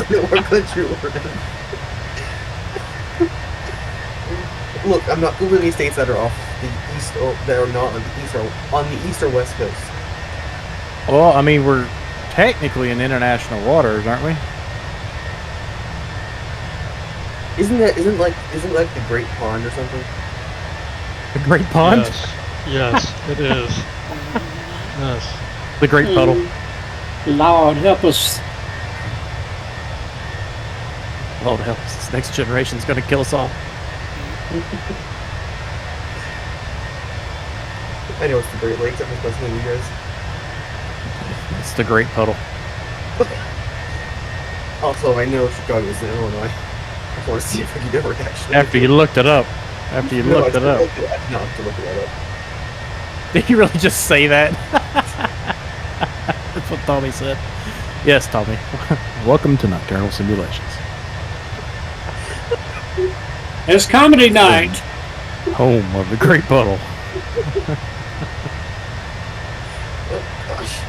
what country we're in. Look, I'm not Googling any states that are off the east or that are not on the east or on the east or west coast. Well, I mean, we're technically in international waters, aren't we? Isn't like the Great Pond or something? The Great Pond? Yes, it is. Yes. The Great Puddle. Lord help us. Lord help us. This next generation's going to kill us all. I know it's the Great Lakes. I'm just listening to you guys. It's the Great Puddle. Also, I know Chicago's in Illinois. I just want to see if I can ever actually. After you looked it up. After you looked it up. I did not have to look that up. Did you really just say that? That's what Tommy said. Yes, Tommy. Welcome to Nocturnal Simulations. It's comedy night. Home of the Great Puddle. Oh, gosh.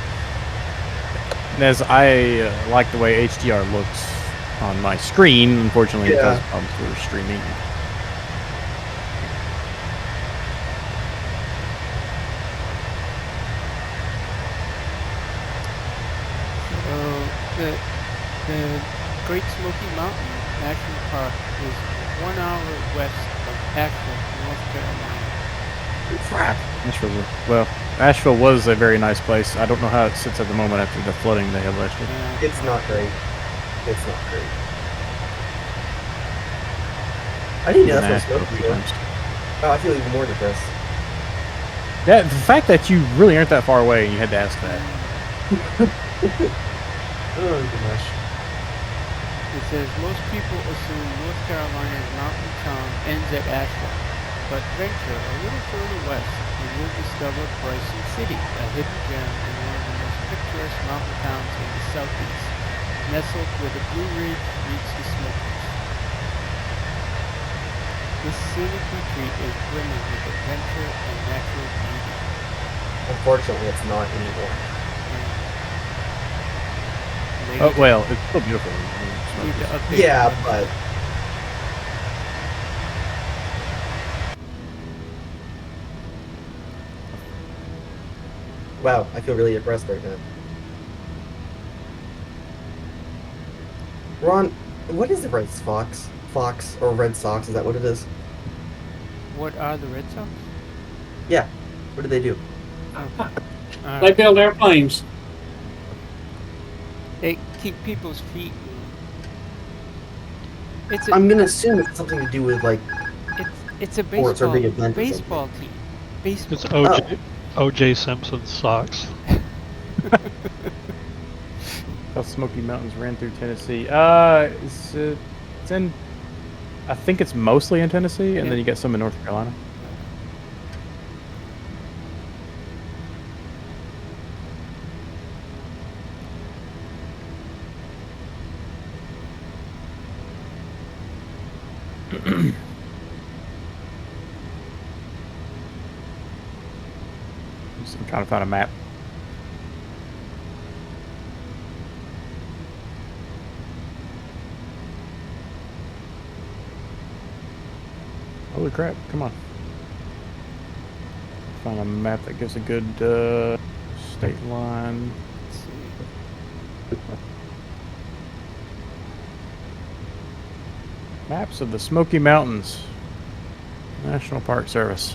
And as I like the way HDR looks on my screen, unfortunately it causes problems for streaming. The Great Smoky Mountain National Park is 1 hour west of Asheville, North Carolina. Crap. Asheville was a very nice place. I don't know how it sits at the moment after the flooding they had last year. It's not great. It's not great. I didn't know that's what Smoky was. Oh, I feel even more depressed. Yeah, the fact that you really aren't that far away and you had to ask that. Oh gosh. It says most people assume North Carolina's mountain town ends at Asheville, but venture a little further west and you'll discover Bryson City, a hidden gem in one of the most picturesque mountain towns in the southeast, nestled where the Blue Ridge meets the Smokies. This scenic retreat is brimming with adventure and natural beauty. Unfortunately, it's not anymore. Oh, well, it's still beautiful. Need to update Yeah, but wow, I feel really depressed right now. Ron, what is the Red Sox? Fox or Red Sox? Is that what it is? What are the Red Sox? Yeah. What do they do? They build airplanes. They keep people's feet. I'm gonna assume it's something to do with like it's a sports or big events. baseball team. Baseball. It's O.J. Simpson's socks. How Smoky Mountains ran through Tennessee. It's in. I think it's mostly in Tennessee, and then you get some in North Carolina. I'm trying to find a map. Holy crap, come on. Find a map that gives a good state line. Let's see. Maps of the Smoky Mountains. National Park Service.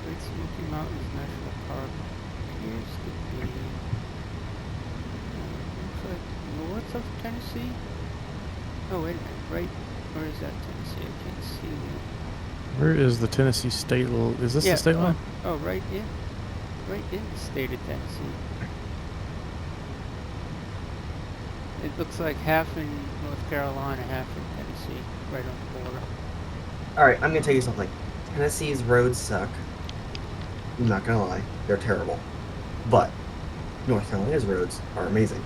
Great Smoky Mountains National Park appears to be looks like north of Tennessee. Oh wait a minute, right? Where is that Tennessee? I can't see it. Where is the Tennessee state? Is this the state line? Oh, right in the state of Tennessee. It looks like half in North Carolina, half in Tennessee, right on the border. Alright, I'm gonna tell you something. Tennessee's roads suck. I'm not gonna lie, they're terrible. But North Carolina's roads are amazing.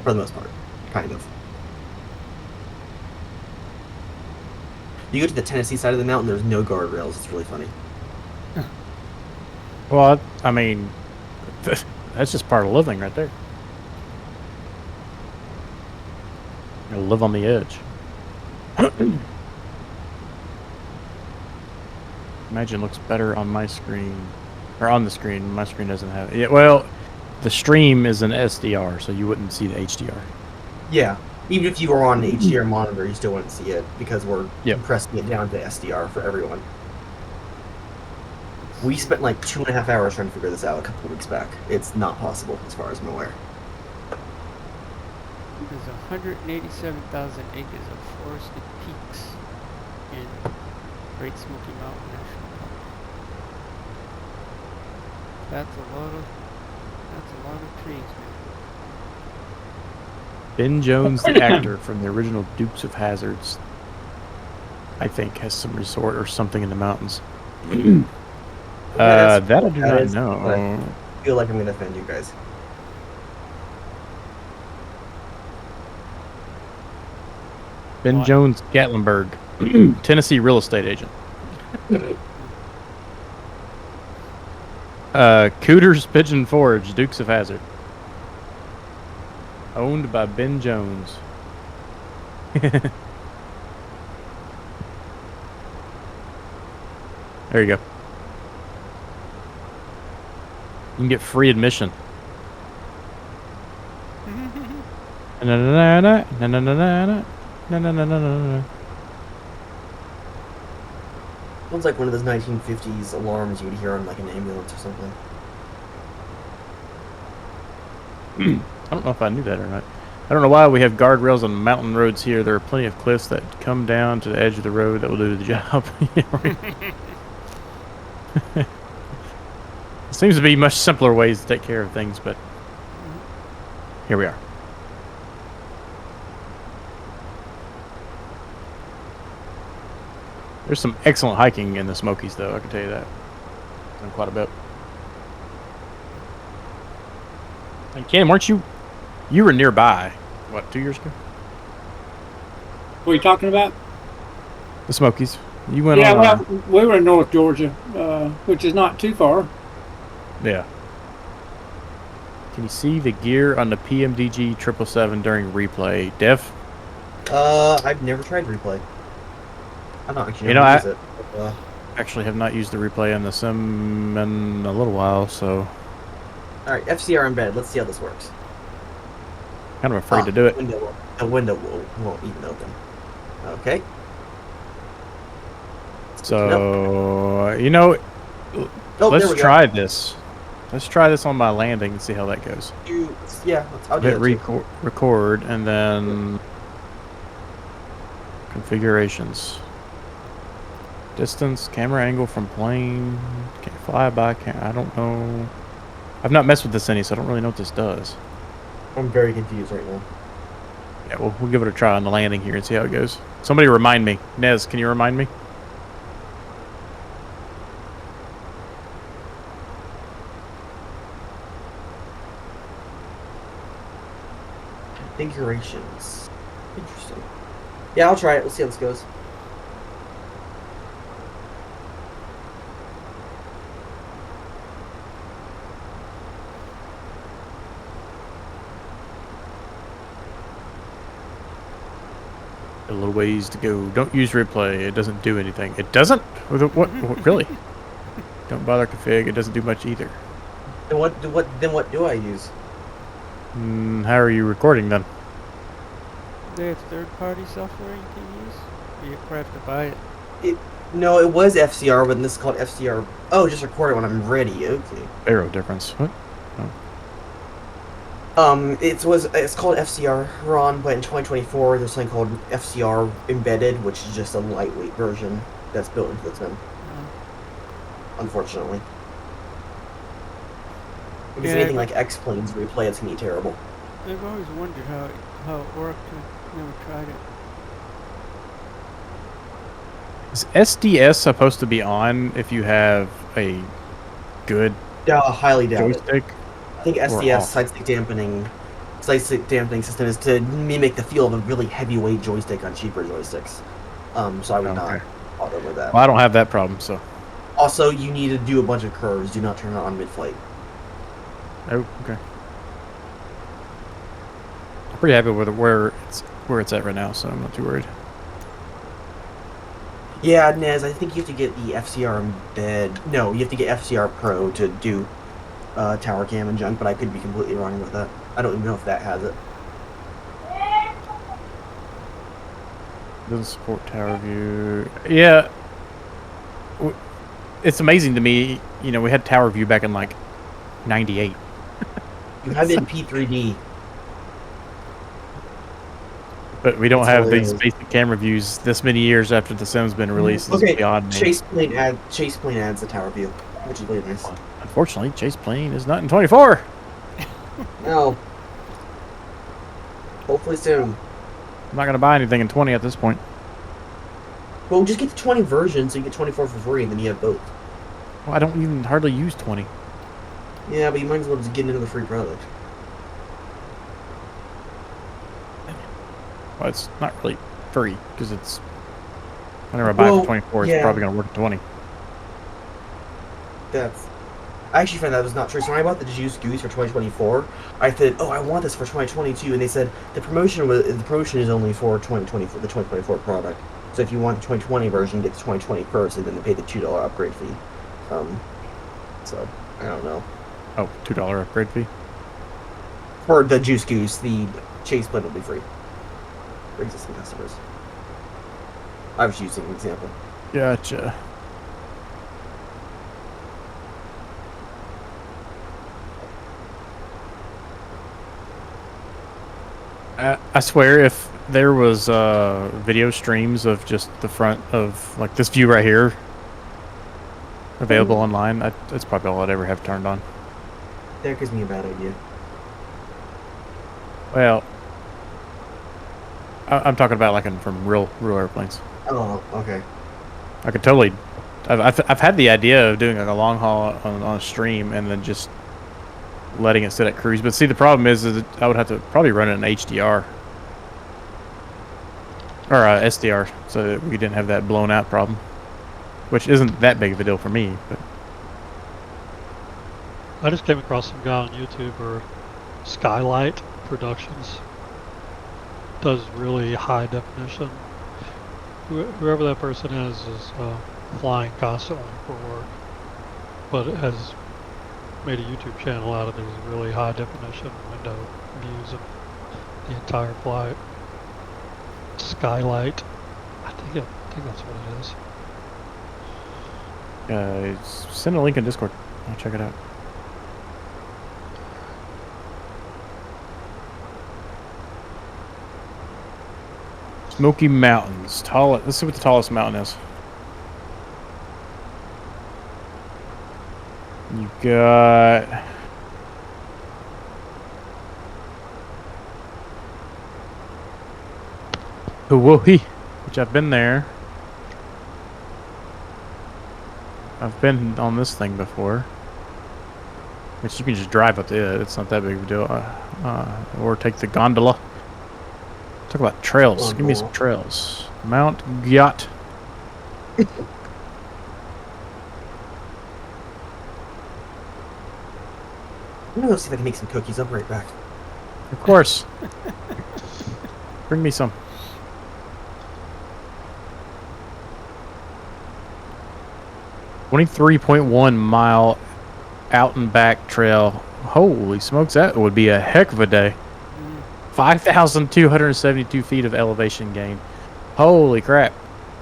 For the most part. Kind of. You go to the Tennessee side of the mountain, there's no guardrails. It's really funny. Well, I mean, that's just part of living right there. I live on the edge. Imagine looks better on my screen, or on the screen. My screen doesn't have it. Yeah, well, the stream is an SDR, so you wouldn't see the HDR. Yeah. Even if you were on an HDR monitor, you still wouldn't see it because we're Yep. compressing it down to SDR for everyone. We spent like 2.5 hours trying to figure this out a couple of weeks back. It's not possible, as far as I'm aware. There's 187,000 acres of forested peaks in Great Smoky Mountain National Park. That's a lot of trees, man. Ben Jones, the actor from the original Dukes of Hazzards, I think, has some resort or something in the mountains. That I do not know. I feel like I'm going to offend you guys. Ben What? Jones, Gatlinburg, Tennessee real estate agent. Cooter's Pigeon Forge, Dukes of Hazzard. Owned by Ben Jones. There you go. You can get free admission. Sounds like one of those 1950s alarms you would hear on like an ambulance or something. I don't know if I knew that or not. I don't know why we have guardrails on mountain roads here. There are plenty of cliffs that come down to the edge of the road that will do the job. It seems to be much simpler ways to take care of things, but here we are. There's some excellent hiking in the Smokies, though, I can tell you that. Done quite a bit. And Ken, weren't you were nearby, what, 2 years ago? What are you talking about? The Smokies. You went Yeah, on well, we were in North Georgia, which is not too far. yeah. Can you see the gear on the PMDG 777 during replay? Dev? I've never tried replay. I'm not actually You know, use it. Actually have not used the replay on the sim in a little while, so Alright, FCR embed. Let's see how this works. kind of afraid to do it. The window won't even open. Okay. So, you know, Oh, there let's we go. try this. Let's try this on my landing and see how that goes. I'll do Hit it. too. record and then configurations. Distance, camera angle from plane, can't fly by, I don't know. I've not messed with this any, so I don't really know what this does. I'm very confused right now. Yeah, we'll give it a try on the landing here and see how it goes. Somebody remind me. Nez, can you remind me? Configurations. Interesting. Yeah, I'll try it. Let's see how this goes. A little ways to go. Don't use replay. It doesn't do anything. It doesn't? What really? Don't bother config. It doesn't do much either. Then what do I use? How are you recording then? They have third-party software you can use, or you probably have to buy it. No, it was FCR, but this is called FCR. Oh, just record it when I'm ready. Okay. Arrow difference. What? It's called FCR Ron, but in 2024 there's something called FCR Embedded, which is just a lightweight version that's built into the sim. Unfortunately. Because Yeah, anything like X-Planes replay, it's gonna be terrible. I've always wondered how it worked. I've never tried it. Is SDS supposed to be on if you have a good Yeah, highly doubt it. joystick? I think Or SDS off. side-stick dampening system is to mimic the feel of a really heavyweight joystick on cheaper joysticks. So I would not Okay. bother with that. Well, I don't have that problem, so. Also, you need to do a bunch of curves. Do not turn it on mid-flight. Oh, okay. I'm pretty happy with it where it's where it's at right now, so I'm not too worried. Yeah, Nez, I think you have to get the FCR embed. No, you have to get FCR Pro to do tower cam and junk, but I could be completely wrong about that. I don't even know if that has it. Doesn't support tower view. Yeah. It's amazing to me, you know, we had tower view back in like 98. You have it in P3D. But we don't It's have these hilarious. basic camera views this many years after the Sim's been released. It's Okay, beyond me. Chase Plane adds the tower view, which is really nice. Unfortunately, Chase Plane is not in 24. No. Hopefully soon. I'm not going to buy anything in 20 at this point. Well, just get the 20 version so you get 24 for free, and then you have both. Well, I don't even hardly use 20. Yeah, but you might as well just get into the free product. Well, it's not really free because it's whenever I buy it for 24, it's probably going to work at 20. I actually found that was not true. So when I bought the Juice Goose for 2024, I said, "Oh, I want this for 2022," and they said the promotion is only for 2024, the 2024 product. So if you want the 2020 version, get the 2020 first, and then they pay the $2 upgrade fee. So I don't know. Oh, $2 upgrade fee. For the Juice Goose, the Chase Plane will be free for existing customers. I was using an example. Gotcha. I swear, if there was video streams of just the front of like this view right here available online, that's probably all I'd ever have turned on. That gives me a bad idea. Well, I'm talking about like from real airplanes. Oh, okay. I could totally. I've had the idea of doing like a long haul on a stream and then just letting it sit at cruise. But see, the problem is that I would have to probably run it in HDR or SDR, so that we didn't have that blown out problem, which isn't that big of a deal for me. But I just came across some guy on YouTube, or Skylight Productions, does really high definition. Whoever that person is flying constantly for work, but it has made a YouTube channel out of these really high definition window views of the entire flight. Skylight, I think that's what it is. send a link in Discord. I'll check it out. Smoky Mountains. Let's see what the tallest mountain is. You got Hawaii, which I've been there. I've been on this thing before, which you can just drive up to it. It's not that big of a deal. Or take the gondola. Talk about trails. Give me some trails. Mount Gyat. I'm gonna go see if I can make some cookies. I'll be right back. Of course. Bring me some. .1 mile out and back trail. Holy smokes, that would be a heck of a day. 5,272 feet of elevation gain. Holy crap.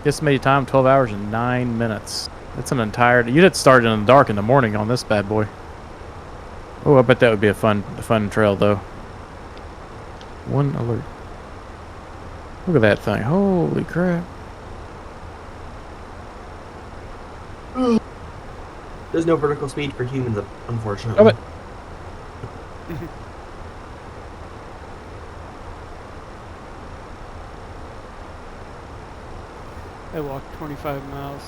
Estimated time 12 hours and 9 minutes. That's an entire... You'd have to start in the dark in the morning on this bad boy. Oh, I bet that would be a fun trail, though. One alert. Look at that thing. Holy crap. There's no vertical speed for humans, unfortunately. Oh, but I walked 25 miles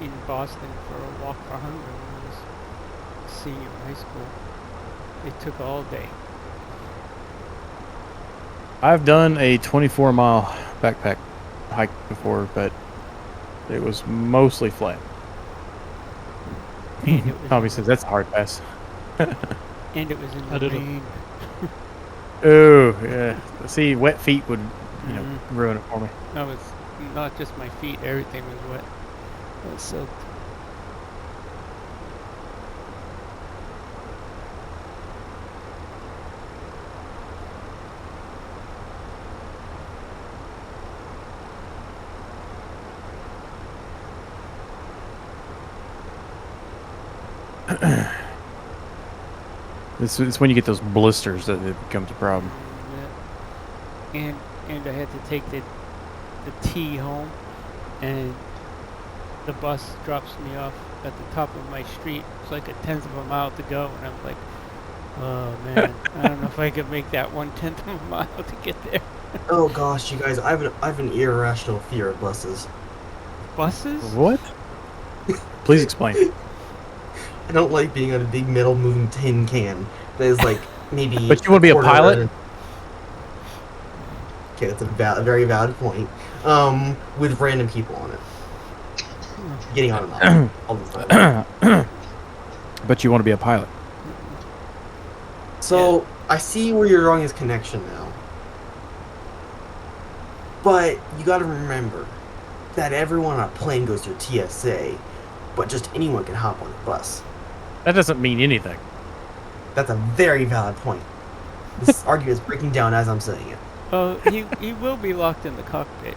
in Boston for a walk for hunger when I was a senior in high school. It took all day. I've done a 24-mile backpack hike before, but it was mostly flat. And it was Obviously, that's a hard pass. and it was in I the did it. rain. Oh, yeah. See, wet feet would, ruin it for me. No, it's not just my feet. Everything was wet. It was soaked. It's when you get those blisters that it becomes a problem. Yeah. And I had to take the T home, and the bus drops me off at the top of my street. It's like a tenth of a mile to go, and I'm like, oh man, I don't know if I could make that 1/10 of a mile to get there. Oh gosh, you guys, I have an irrational fear of buses. Buses? What? Please explain. I don't like being on a big metal moving tin can that is like maybe. But you want to be a quarter pilot? in- Okay, that's a very valid point. With random people on it, getting on and off all the time. But you want to be a pilot. So I see where you're drawing his connection now, but you got to remember that everyone on a plane goes through TSA, but just anyone can hop on a bus. That doesn't mean anything. That's a very valid point. This argument is breaking down as I'm saying it. Oh, he will be locked in the cockpit.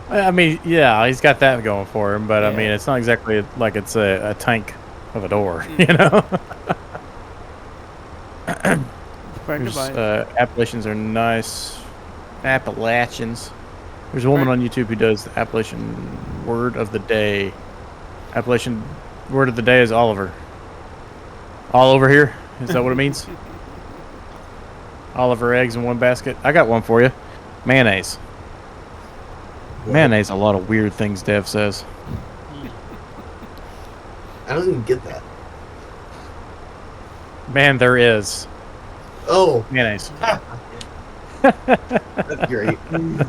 I mean, yeah, he's got that going for him, but I Yeah. mean, it's not exactly like it's a tank of a door, you know? A friend of There's, mine. Appalachians are nice. Appalachians. There's a woman on YouTube who does the Appalachian word of the day. Appalachian word of the day is Oliver. All over here? Is that what it means? Oliver eggs in one basket. I got one for you. Mayonnaise. Mayonnaise, a lot of weird things Dev says. I don't even get that. Man, there is. Oh, Mayonnaise. that's great. A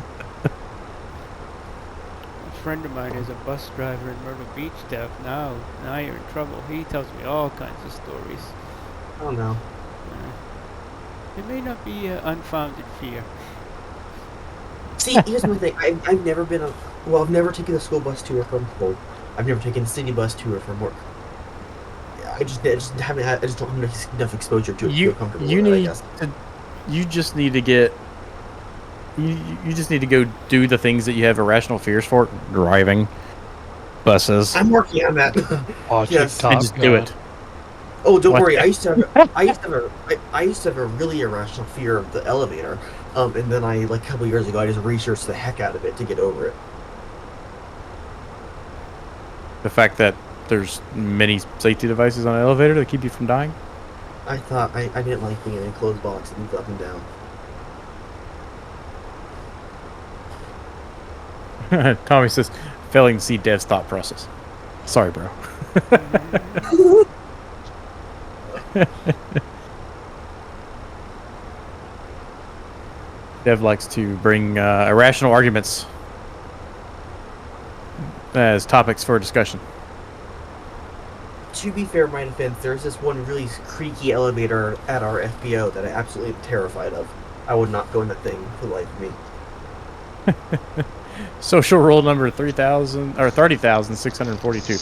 friend of mine is a bus driver in Myrtle Beach, Dev. Now you're in trouble. He tells me all kinds of stories. Oh no. It may not be unfounded fear. See, here's my thing. I've never been I've never taken a school bus to or from home. I've never taken a city bus to or from work. I just don't have enough exposure to it to feel comfortable with it, I guess. You just need to get. You just need to go do the things that you have irrational fears for. Driving, buses. I'm working on that. Watching Yes. Top And just Gun. do it. Oh, don't What? worry. I used to have a really irrational fear of the elevator. And then a couple years ago, I just researched the heck out of it to get over it. The fact that there's many safety devices on an elevator that keep you from dying. I thought I didn't like being in an enclosed box that moved up and down. Tommy says, failing to see Dev's thought process. Sorry, bro. Dev likes to bring irrational arguments as topics for discussion. To be fair, in my defense, there's this one really creaky elevator at our FBO that I absolutely am terrified of. I would not go in that thing for the life of me. Social rule number 3,000 or 30,642.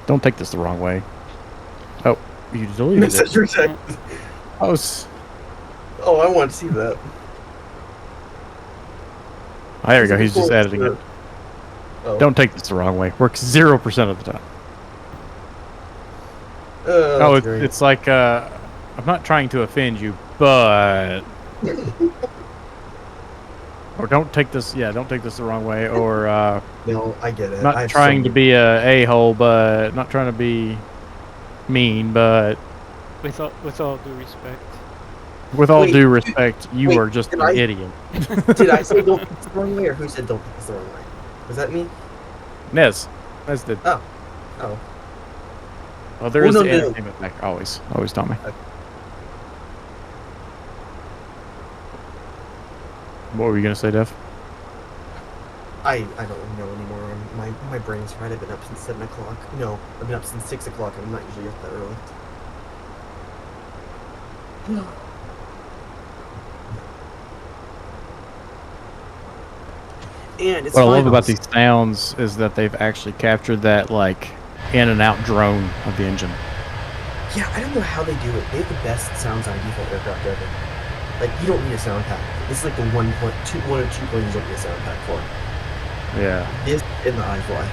Don't take this the wrong way. Oh, you deleted it. Message rejected. Oh, I want to see that. there we go. He's just editing it. Oh. Don't take this the wrong way. Works 0% of the time. Oh, It's like I'm not trying to offend you, but or don't take this. Yeah, don't take this the wrong way. Or no, I get it. not trying to be a hole, but not trying to be mean, but With all due respect. with all Wait, due respect, you wait, are just did an I- idiot. Did I say don't take this the wrong way, or who said don't take this the wrong way? Was that me? Nez did. Oh. Well, there Well, is no, the no. entertainment back. Always Tommy. What were you gonna say, Dev? I don't know anymore. My brain's fried. I've been up since 7 o'clock. No, I've been up since 6 o'clock. I'm not usually up that early. And it's What I love about finals. these sounds is that they've actually captured that like in and out drone of the engine. Yeah, I don't know how they do it. They have the best sounds on default aircraft ever. Like, you don't need a sound pack. This is like the one or two planes you don't need a sound pack for. Yeah. This in the iFly.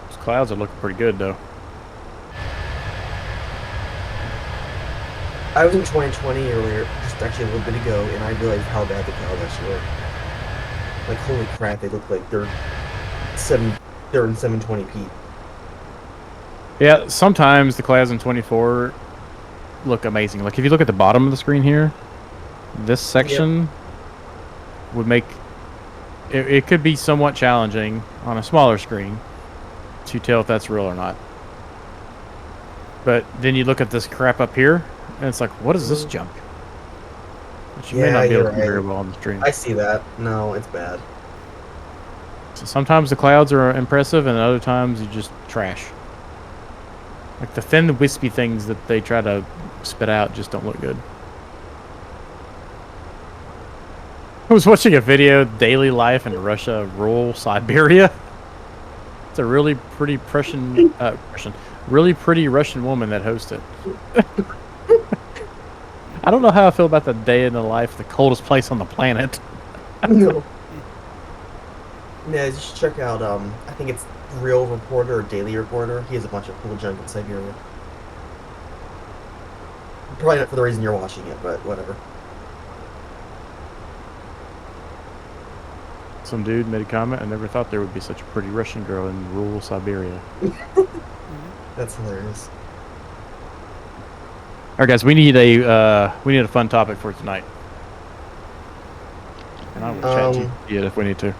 Those clouds are looking pretty good though. I was in 2020 earlier, just actually a little bit ago, and I realized how bad the clouds actually were. Like, holy crap, they look like they're in 720p. Yeah, sometimes the clouds in 24 look amazing. Like if you look at the bottom of the screen here, this section would make it could be somewhat challenging on a smaller screen to tell if that's real or not. But then you look at this crap up here, and it's like, what is this junk? Which you may not be able to see very well on the stream. I see that. No, it's bad. So sometimes the clouds are impressive, and other times you just trash. Like the thin, wispy things that they try to spit out just don't look good. I was watching a video, Daily Life in Russia, Rural Siberia. It's a really pretty really pretty Russian woman that hosts it. I don't know how I feel about the day in the life, the coldest place on the planet. No. Yeah, just check out, I think it's Real Reporter or Daily Reporter. He has a bunch of cool junk in Siberia. Probably not for the reason you're watching it, but whatever. Some dude made a comment, I never thought there would be such a pretty Russian girl in rural Siberia. That's hilarious. Alright guys, we need a fun topic for tonight. And I will chat to you if we need to.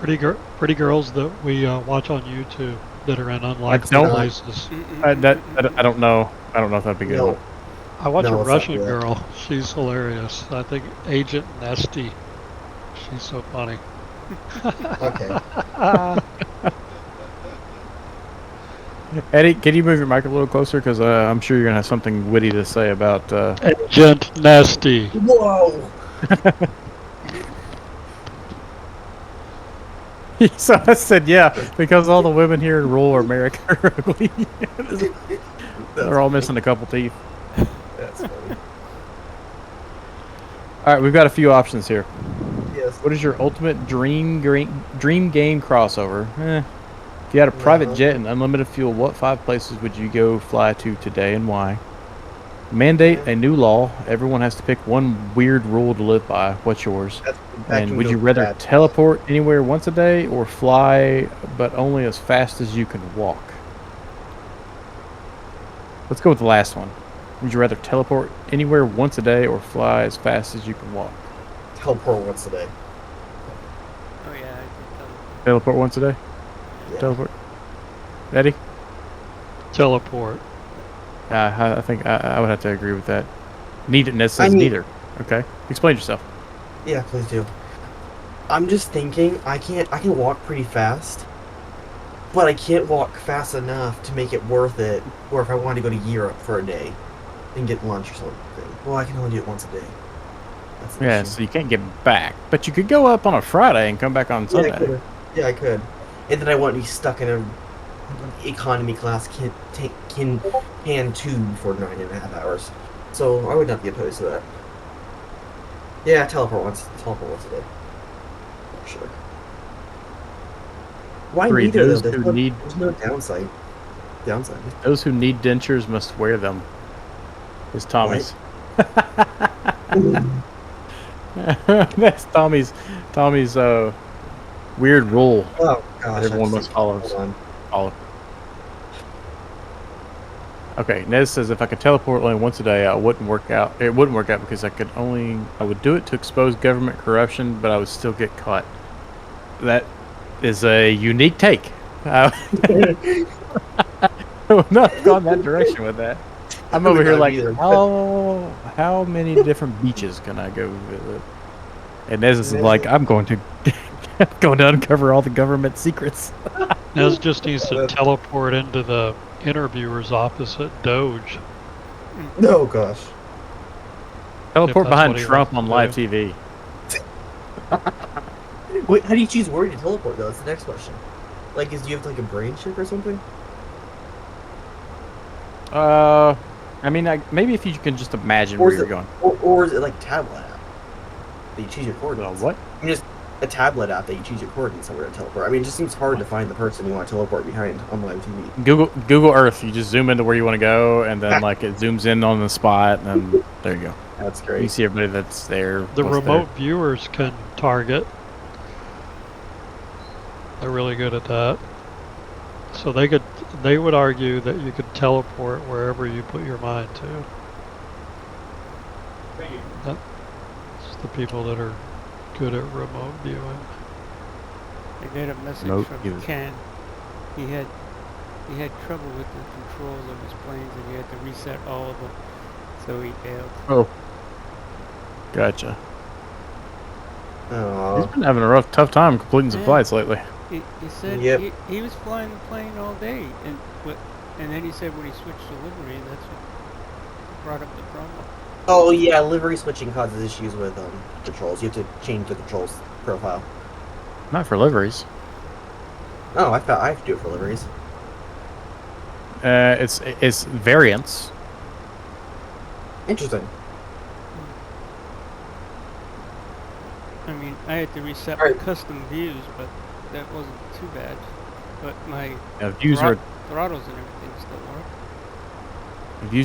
Pretty girls that we watch on YouTube that are in unlikely don't- places. I don't know. I don't know if that'd be good. No. I watch No, a it's not Russian good. girl. She's hilarious. I think Agent Nesty. She's so funny. Okay. Eddie, can you move your mic a little closer? Because I'm sure you're going to have something witty to say about... Agent Nesty. Whoa! So I said, yeah, because all the women here in rural America are ugly. They're all missing a couple teeth. That's funny. All right, we've got a few options here. Yes. What is your ultimate dream game crossover? If you had a private jet and unlimited fuel, what 5 places would you go fly to today and why? Mandate a new law. Everyone has to pick one weird rule to live by. What's yours? And would you rather teleport anywhere once a day or fly but only as fast as you can walk? Let's go with the last one. Would you rather teleport anywhere once a day or fly as fast as you can walk? Teleport once a day. Oh yeah, I can Teleport once a day? Yeah. Teleport. Eddie? Teleport. I think I would have to agree with that. Neither says neither. Okay. Explain yourself. Yeah, please do. I'm just thinking, I can walk pretty fast, but I can't walk fast enough to make it worth it, or if I wanted to go to Europe for a day and get lunch or something. Well, I can only do it once a day. That's the Yeah, issue. so you can't get back. But you could go up on a Friday and come back on Sunday. Yeah, I could. And then I wouldn't be stuck in a economy class can tube for 9.5 hours. So I would not be opposed to that. Yeah, teleport once a day. For sure. Why Agreed. neither Those though? who need- There's no downside. Those who need dentures must wear them. Is Tommy's. That's Tommy's weird rule Oh gosh. that everyone I must see. follow. Hold on. Okay, Nez says if I could teleport only once a day, it wouldn't work out because I would do it to expose government corruption, but I would still get caught. That is a unique take. I would not have gone that direction with that. I'm over here like, how many different beaches can I go visit? And Nez is like, I'm going to uncover all the government secrets. Nez just needs to teleport into the interviewer's office at Doge. No gosh. Teleport If that's behind what he Trump wants on to live TV. Wait, how do you choose where to teleport though? That's the next question. Like, do you have like a brain chip or something? I mean, maybe if you can just imagine Or where is you're it, going. or is it like tablet app that you choose your coordinates? What? I mean, just a tablet app that you choose your coordinates somewhere to teleport. I mean, it just seems hard to find the person you want to teleport behind on live TV. Google Earth. You just zoom into where you want to go, and then like it zooms in on the spot, and then there you go. That's You great. see everybody that's there. The what's remote viewers can target. They're really good at that. So they would argue that you could teleport wherever you put your mind to. That's the people that are good at remote viewing. I get a message Remote from viewing. Ken. He had trouble with the controls of his planes, and he had to reset all of them. So he bailed. Oh, gotcha. Oh, He's been having a tough time completing some Yeah. flights lately. He said Yep. he was flying the plane all day, and then he said when he switched to Livery, that's what brought up the problem. oh yeah, livery switching causes issues with controls. You have to change the controls profile. Not for liveries. Oh, I have to do it for liveries. It's variants. Interesting. I mean, I had to reset Alright. my custom views, but that wasn't too bad. But my Views are throttles and everything still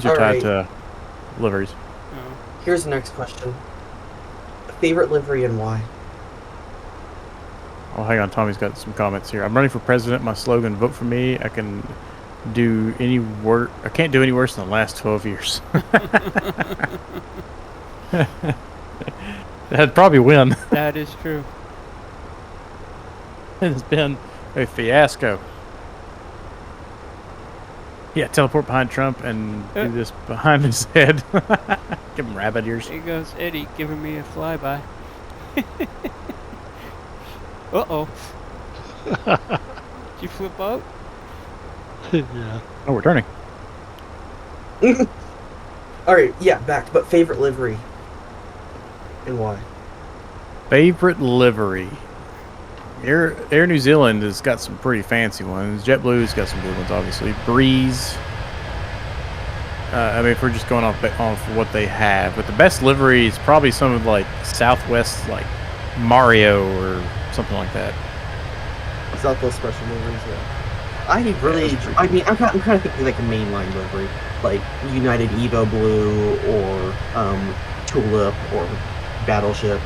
work. tied Alright. to liveries. No. Here's the next question. Favorite livery and why? Oh, hang on. Tommy's got some comments here. I'm running for president. My slogan: "Vote for me." I can do any work. I can't do any worse than the last 12 years. That'd probably win. That is true. It's been a fiasco. Yeah, teleport behind Trump and do this behind his head. Give him rabbit ears. There goes Eddie giving me a flyby. Uh-oh. Did you flip out? Yeah. Oh, we're turning. Alright, yeah, back. But favorite livery and why? Favorite livery. Air New Zealand has got some pretty fancy ones. JetBlue's got some good ones, obviously. Breeze. I mean, if we're just going off what they have, but the best livery is probably some of like Southwest, like Mario or something like that. Southwest special liveries, yeah. I really, I mean, I'm kind of thinking like a mainline livery, like United Evo Blue or Tulip or Battleship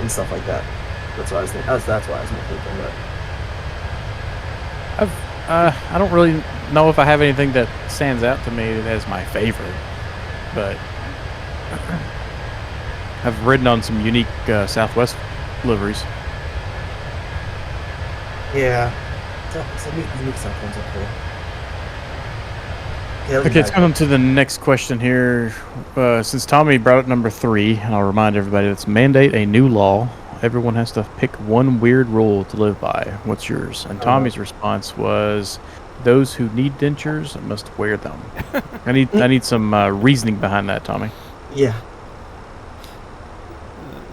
and stuff like that. That's what I was thinking. That's why I was thinking that. I don't really know if I have anything that stands out to me as my favorite, but I've ridden on some unique Southwest liveries. Yeah. Some unique stuff ones are cool. Yeah, Okay, let's go on to the next question here. Since Tommy brought up number 3, and I'll remind everybody, let's mandate a new law. Everyone has to pick one weird rule to live by. What's yours? And Tommy's response was, those who need dentures must wear them. I need some reasoning behind that, Tommy. Yeah.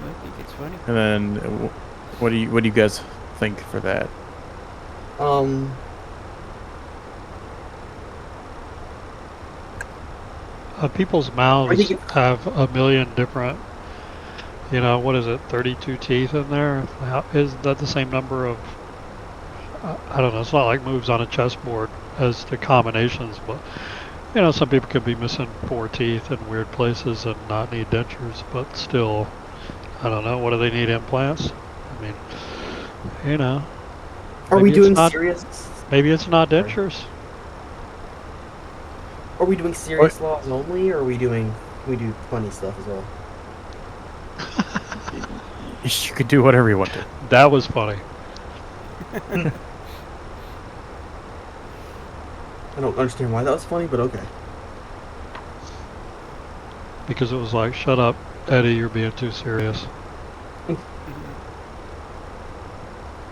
I think it's funny. And then, what do you guys think for that? People's mouths have a million different, what is it, 32 teeth in there? Is that the same number of, I don't know, it's not like moves on a chessboard as to combinations, but, some people could be missing 4 teeth in weird places and not need dentures, but still, I don't know, what do they need, implants? I mean, Are we maybe it's doing serious? Maybe it's not dentures. Are we doing serious laws only, or can we do funny stuff as well? You could do whatever you want to. That was funny. I don't understand why that was funny, but okay. Because it was like, shut up, Eddie, you're being too serious.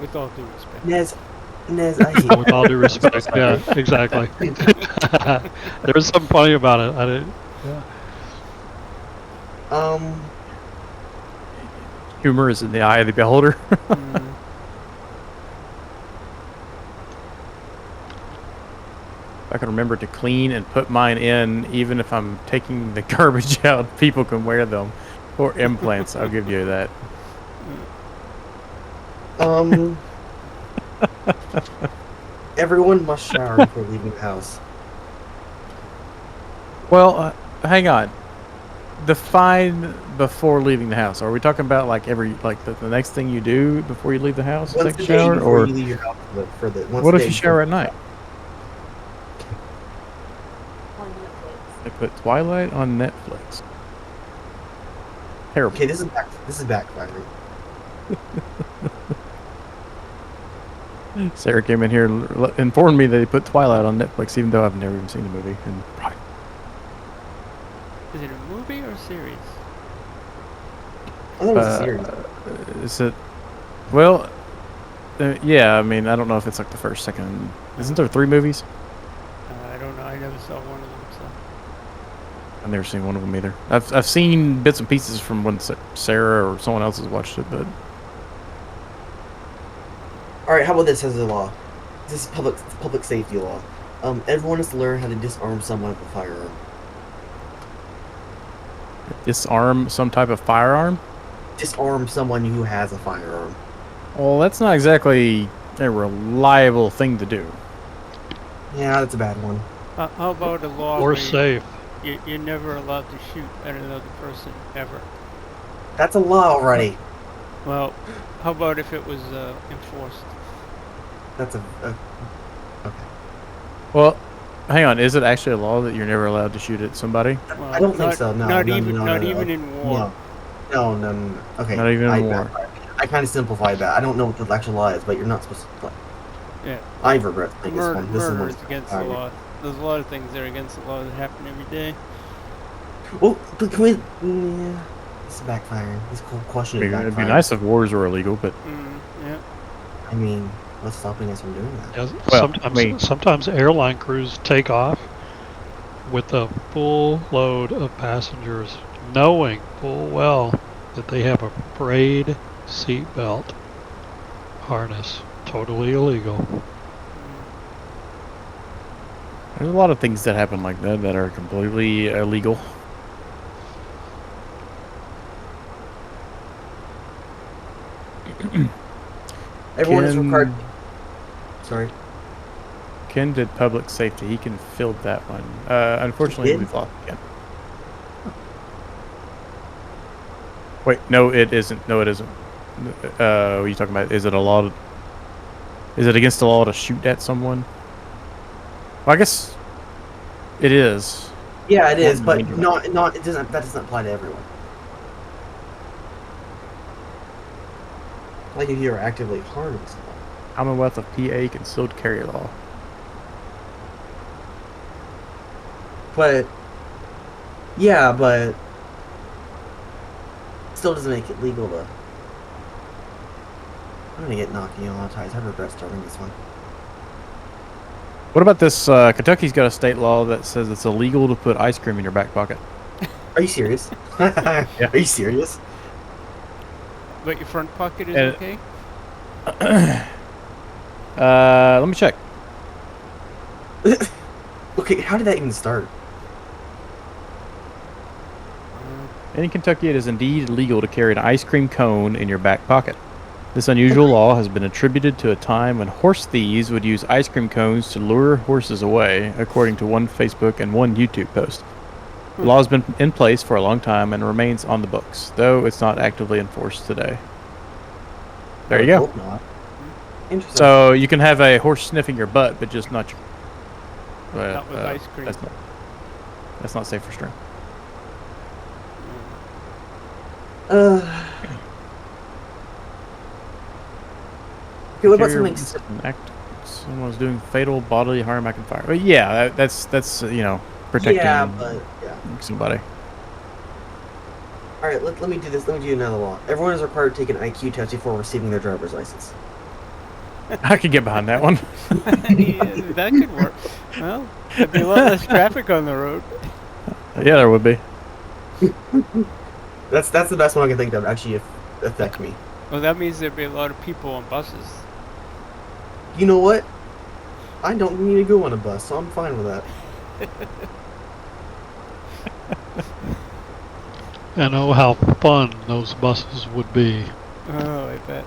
With all due respect. Nez, I hate With all due respect, yeah, exactly. There was something funny about it. I didn't. Yeah. Humor is in the eye of the beholder. Mm. I can remember to clean and put mine in, even if I'm taking the garbage out, people can wear them. Or implants, I'll give you that. Everyone must shower before leaving the house. Well, hang on. Define before leaving the house. Are we talking about like the next thing you do before you leave the house? Once Take a a day shower, before or you leave your house for the once what a if day you before shower at night? They put Twilight on Netflix. Terrible. Okay, this is backfiring. Sarah came in here, informed me that they put Twilight on Netflix, even though I've never even seen the movie. And Is it a movie or a series? I thought it was a series. is it? Well, yeah. I mean, I don't know if it's like the first, second. Isn't there 3 movies? I don't know. I never saw one of them. So. I've never seen one of them either. I've seen bits and pieces from when Sarah or someone else has watched it, but All right, how about this as a law? This is public safety law. Everyone has to learn how to disarm someone with a firearm. disarm some type of firearm. Disarm someone who has a firearm. Well, that's not exactly a reliable thing to do. Yeah, that's a bad one. How about a law Or where safe. you're never allowed to shoot at another person ever? That's a law already. Well, how about if it was enforced? That's a okay. Well, hang on. Is it actually a law that you're never allowed to shoot at somebody? Well, I don't think so. No, not no, even no, not no, even no. in war. No. Okay. Not even in war. I kind of simplified that. I don't know what the actual law is, but you're not supposed to play. Yeah. I regret playing this Murder, one. This murder is is against the law. There's a lot of things that are against the law that happen every day. Well, but can we? Yeah, this is backfiring. This whole question is It'd be backfiring. nice if wars were illegal, but Yeah. I mean, what's stopping us from doing that? Yeah, Well, sometimes, I mean- sometimes airline crews take off with a full load of passengers, knowing full well that they have a braid seatbelt harness. Totally illegal. there's a lot of things that happen like that that are completely illegal. Everyone is Ken- required. Sorry. Ken did public safety. He can field that one. Unfortunately, He did? we've lost Ken. Wait, no, it isn't. No, it isn't. What are you talking about? Is it a law? Is it against the law to shoot at someone? Well, I guess it is. Yeah, it is, but Not- not. It doesn't. That doesn't apply to everyone. Like if you're actively harming someone. Commonwealth of PA concealed carry law. But yeah, but still doesn't make it legal to. I'm gonna get knocking on ties. I regret starting this one. What about this? Kentucky's got a state law that says it's illegal to put ice cream in your back pocket. Are you serious? Are you serious? But your front pocket is And- okay? Let me check. Okay, how did that even start? In Kentucky, it is indeed illegal to carry an ice cream cone in your back pocket. This unusual law has been attributed to a time when horse thieves would use ice cream cones to lure horses away, according to one Facebook and one YouTube post. The law has been in place for a long time and remains on the books, though it's not actively enforced today. There you I go. hope not. Interesting. So you can have a horse sniffing your butt, but just not your. Not with ice cream. That's not safe for string. Okay, what about Carrier something? an act someone's doing fatal bodily harm I can fire. But yeah, that's protecting Yeah, but yeah. somebody. All right, let me do this. Let me do another law. Everyone is required to take an IQ test before receiving their driver's license. I could get behind that one. Yeah, that could work. Well, there'd be a lot less traffic on the road. Yeah, there would be. That's the best one I can think of. Actually, affect me. Well, that means there'd be a lot of people on buses. You know what? I don't need to go on a bus, so I'm fine with that. And oh, how fun those buses would be. Oh, I bet.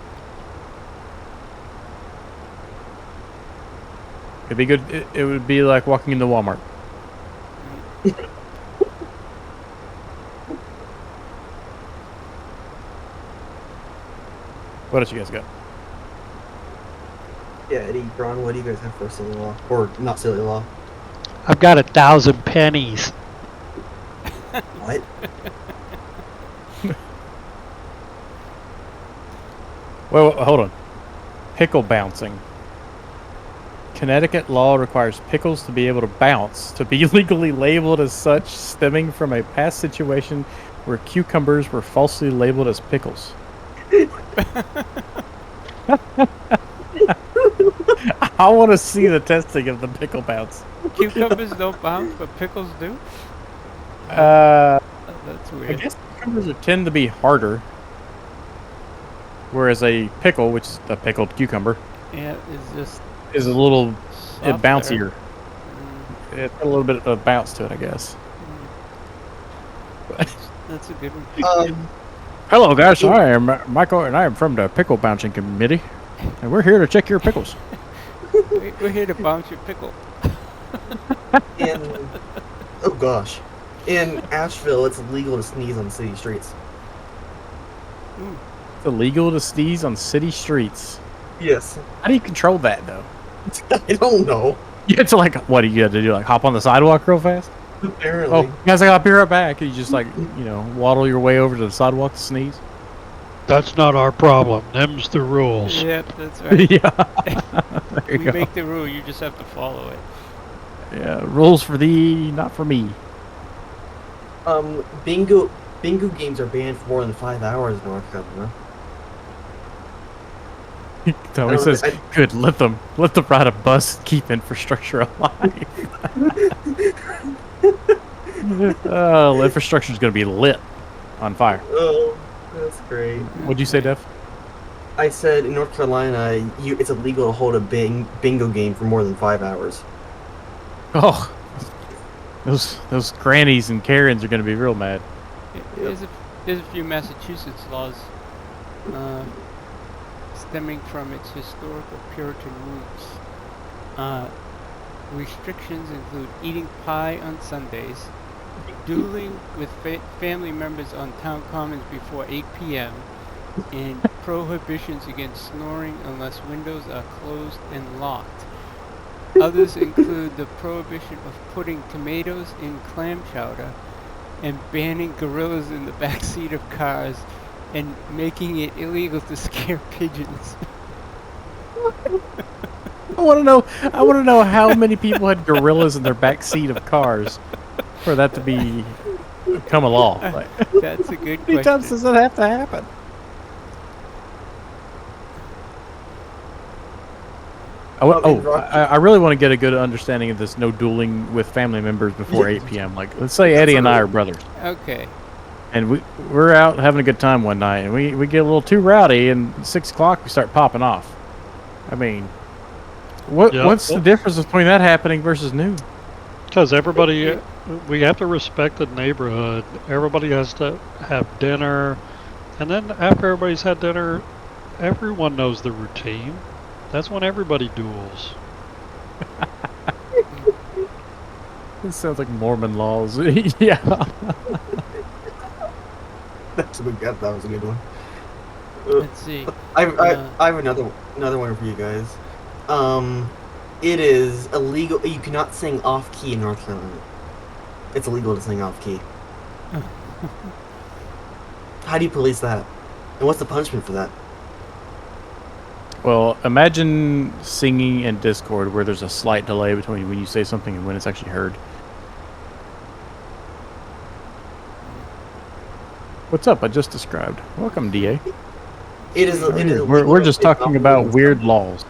It'd be good. It would be like walking into Walmart. What else you guys got? Yeah, Eddie, Ron, what do you guys have for silly law? Or not silly law? I've got 1,000 pennies. What? Well, hold on. Pickle bouncing. Connecticut law requires pickles to be able to bounce to be legally labeled as such, stemming from a past situation where cucumbers were falsely labeled as pickles. I want to see the testing of the pickle bounce. Cucumbers don't bounce, but pickles do? Uh, That's I weird. guess cucumbers tend to be harder, whereas a pickle, which is a pickled cucumber, Yeah, it's just is a little softer. bouncier. Mm, It's got a little bit of bounce to it, I guess. that's a good one. Hello, guys. I am Michael, and I am from the Pickle Bouncing Committee, and we're here to check your pickles. We're here to bounce your pickle. Oh gosh. In Asheville, it's illegal to sneeze on city streets. It's illegal to sneeze on city streets. Yes. How do you control that, though? I don't know. You have to, like, what do you have to do? Like, hop on the sidewalk real fast? Apparently. Oh, guys, I'll be right back. You just, like, waddle your way over to the sidewalk to sneeze. That's not our problem. Them's the rules. Yep, that's right. Yeah. There We you go. make the rule, you just have to follow it. Yeah, rules for thee, not for me. Bingo games are banned for more than 5 hours in North Carolina. Tommy says, good, let them ride a bus and keep infrastructure alive. Infrastructure's going to be lit on fire. Oh, that's great. What'd you say, Dev? I said in North Carolina, it's illegal to hold a bingo game for more than 5 hours. Oh, those grannies and Karens are going to be real mad. There's a few Massachusetts laws stemming from its historical Puritan roots. Restrictions include eating pie on Sundays, dueling with family members on town commons before 8 p.m., and prohibitions against snoring unless windows are closed and locked. Others include the prohibition of putting tomatoes in clam chowder and banning gorillas in the back seat of cars and making it illegal to scare pigeons. I want to know how many people had gorillas in their back seat of cars for that to become a law. Like, That's a good how many times question. does that have to happen? I really want to get a good understanding of this no dueling with family members before 8 p.m. Like, let's say Eddie and I are brothers, Okay. and we're out having a good time one night, and we get a little too rowdy, and 6 o'clock we start popping off. I mean, what's the difference between that happening versus noon? Because everybody, we have to respect the neighborhood. Everybody has to have dinner. And then after everybody's had dinner, everyone knows the routine. That's when everybody duels. This sounds like Mormon laws. Yeah. That was a good one. Let's see. I have another one for you guys. It is illegal. You cannot sing off key in North Carolina. It's illegal to sing off key. How do you police that? And what's the punishment for that? Well, imagine singing in Discord where there's a slight delay between when you say something and when it's actually heard. What's up? I just described. Welcome, DA. We're just talking about weird laws.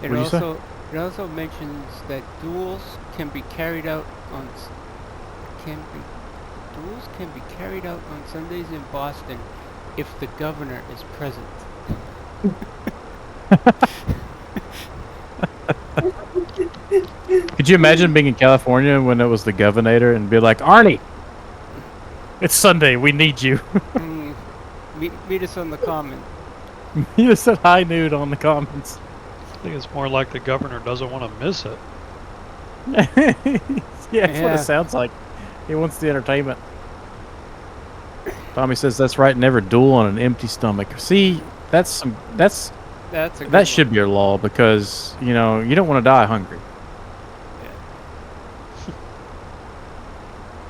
It What'd you say? also mentions that duels can be carried out on Sundays in Boston if the governor is present. Could you imagine being in California when it was the governor and be like, Arnie, it's Sunday, we need you. Mm, meet us on the common. He just said high nude on the comments. I think it's more like the governor doesn't want to miss it. Yeah, that's what Yeah. it sounds like. He wants the entertainment. Tommy says that's right. Never duel on an empty stomach. See, That's a good that should one. be a law because you know you don't want to die hungry.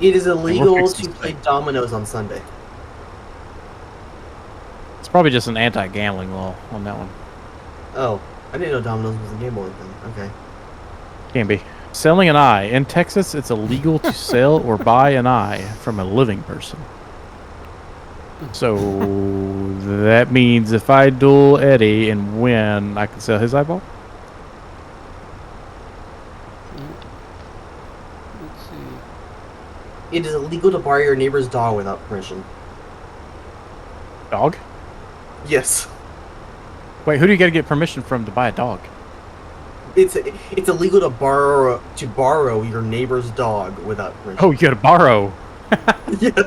It is illegal fixing to this play thing. dominoes on Sunday. It's probably just an anti-gambling law on that one. Oh, I didn't know dominoes was a gambling thing. Okay. Can be. Selling an eye. In Texas, it's illegal to sell or buy an eye from a living person. So that means if I duel Eddie and win, I can sell his eyeball? Let's see. It is illegal to borrow your neighbor's dog without permission. Dog? Yes. Wait, who do you got to get permission from to buy a dog? It's illegal to borrow your neighbor's dog without permission. Oh, you got to borrow. Yes.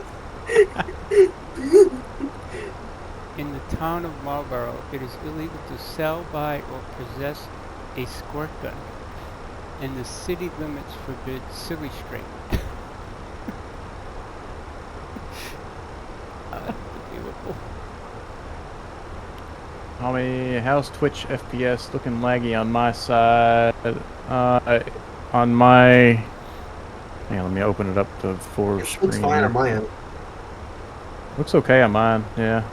In the town of Marlborough, it is illegal to sell, buy, or possess a squirt gun, and the city limits forbid silly string. Unbelievable. Tommy, how's Twitch FPS looking laggy on my side? On my... Hang on, let me open it up to full It screen. looks fine here. on my end. Looks okay on mine, yeah.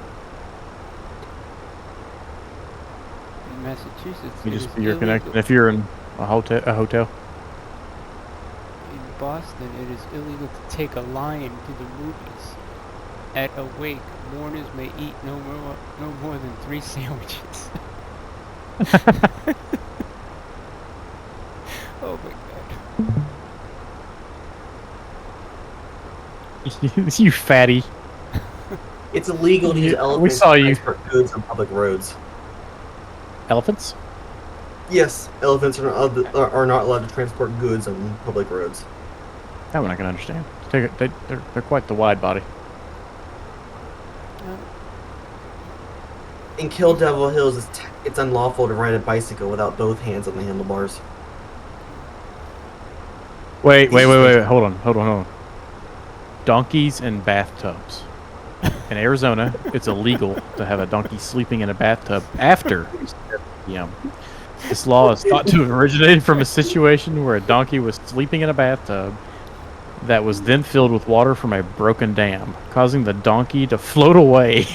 In Massachusetts, You it just is you're illegal. connected. If you're in a hotel. In Boston, it is illegal to take a lion to the movies. At a wake, mourners may eat no more than 3 sandwiches. Oh my god. You fatty. It's illegal to use Yeah, we elephants saw to you. transport goods on public roads. Elephants? Yes, elephants are not allowed to transport goods on public roads. That one I can understand. They're quite the wide body. In Kill Devil Hills, it's unlawful to ride a bicycle without both hands on the handlebars. Wait. Hold on. Donkeys in bathtubs. In Arizona, it's illegal to have a donkey sleeping in a bathtub after 7 p.m. This law is thought to have originated from a situation where a donkey was sleeping in a bathtub that was then filled with water from a broken dam, causing the donkey to float away.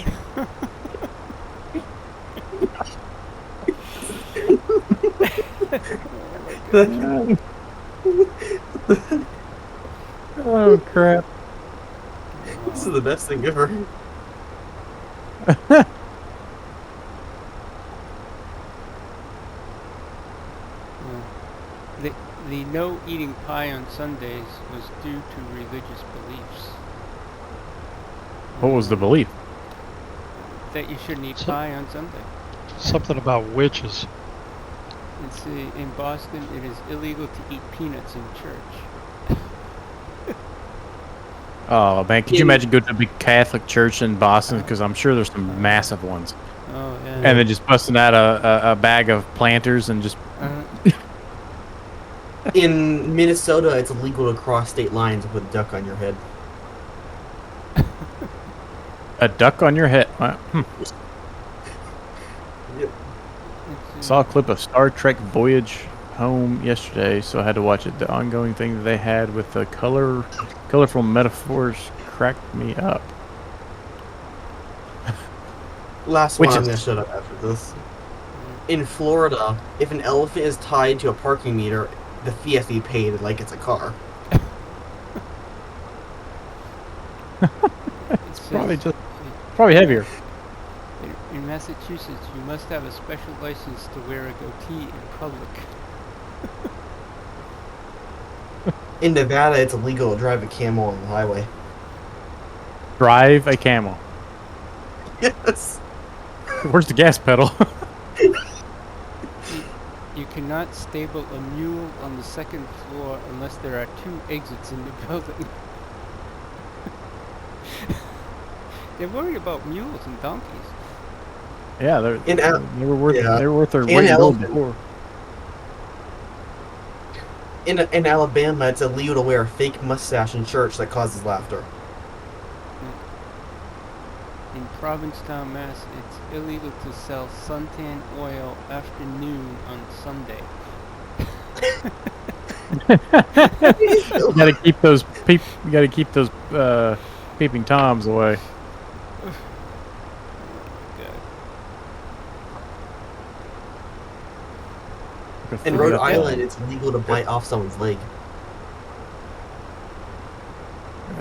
Oh crap. This is the best thing ever. The no eating pie on Sundays was due to religious beliefs. What was the belief? That you shouldn't eat So- pie on Sunday. Something about witches. Let's see, in Boston, it is illegal to eat peanuts in church. Oh man, could you imagine going to a big Catholic church in Boston? Because I'm sure there's some massive ones. Oh, yeah. And then just busting out a bag of planters and just In Minnesota, it's illegal to cross state lines with a duck on your head. a duck on your head. Let's see. Saw a clip of Star Trek Voyage Home yesterday, so I had to watch it. The ongoing thing that they had with the colorful metaphors cracked me up. Last one, I'm Witches. gonna shut up after this. In Florida, if an elephant is tied to a parking meter, the fee has to be paid like it's a car. It Probably heavier. in Massachusetts, you must have a special license to wear a goatee in public. In Nevada, it's illegal to drive a camel on the highway. Drive a camel. Yes. Where's the gas pedal? You cannot stable a mule on the second floor unless there are 2 exits in the building. They're worried about mules and donkeys. Yeah, they were worth yeah. they were worth their And weight in gold elephant. before. In Alabama, it's illegal to wear a fake mustache in church that causes laughter. In Provincetown, Mass, it's illegal to sell suntan oil after noon on Sunday. You gotta keep those peeping toms away. In Rhode Island, it's illegal to bite off someone's leg.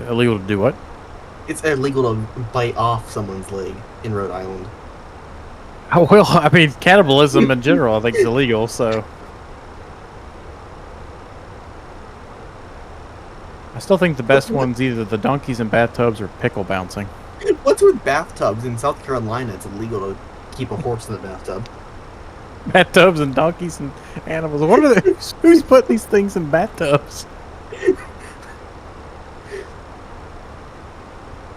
Illegal to do what? It's illegal to bite off someone's leg in Rhode Island. Oh, well, I mean, cannibalism in general, I think, is illegal. So, I still think the best ones either the donkeys in bathtubs or pickle bouncing. What's with bathtubs? In South Carolina, it's illegal to keep a horse in the bathtub. Bathtubs and donkeys and animals. What are they? Who's putting these things in bathtubs?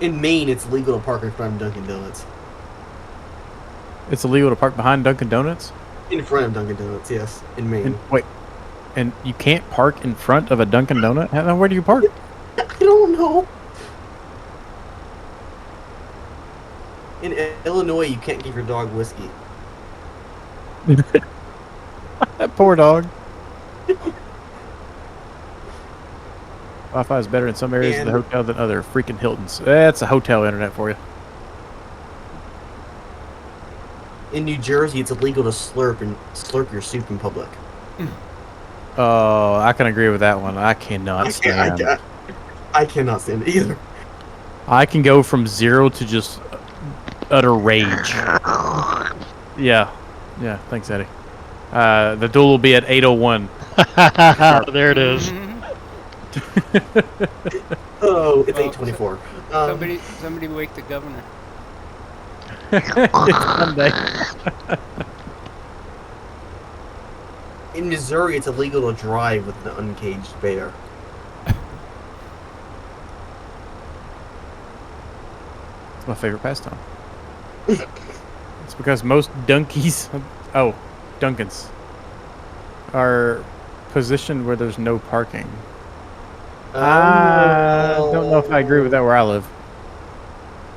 In Maine, it's legal to park in front of Dunkin' Donuts. It's illegal to park behind Dunkin' Donuts? In front of Dunkin' Donuts, yes. In Maine. And you can't park in front of a Dunkin' Donut? Where do you park? I don't know. In Illinois, you can't give your dog whiskey. That poor dog. Wi-Fi is better in some areas of the hotel than other. Freaking Hiltons. That's a hotel internet for you. In New Jersey, it's illegal to slurp your soup in public. Oh, I can agree with that one. I cannot stand. I cannot stand it either. I can go from 0 to just utter rage. Yeah. Thanks, Eddie. The duel will be at 8:01. There it is. Oh, it's 8:24. Somebody wake the governor. It's Sunday. In Missouri, it's illegal to drive with an uncaged bear. It's my favorite pastime. It's because most Dunkins are positioned where there's no parking. I don't know if I agree with that where I live.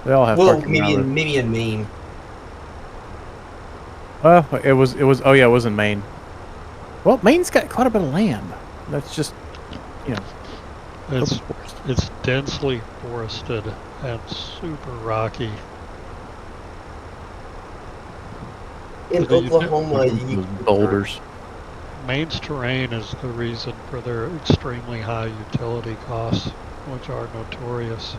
They all have parking. Maybe in Maine. Well, it was in Maine. Well, Maine's got quite a bit of land. That's just, It's densely forested and super rocky. In Oklahoma, you boulders. Maine's terrain is the reason for their extremely high utility costs, which are notorious.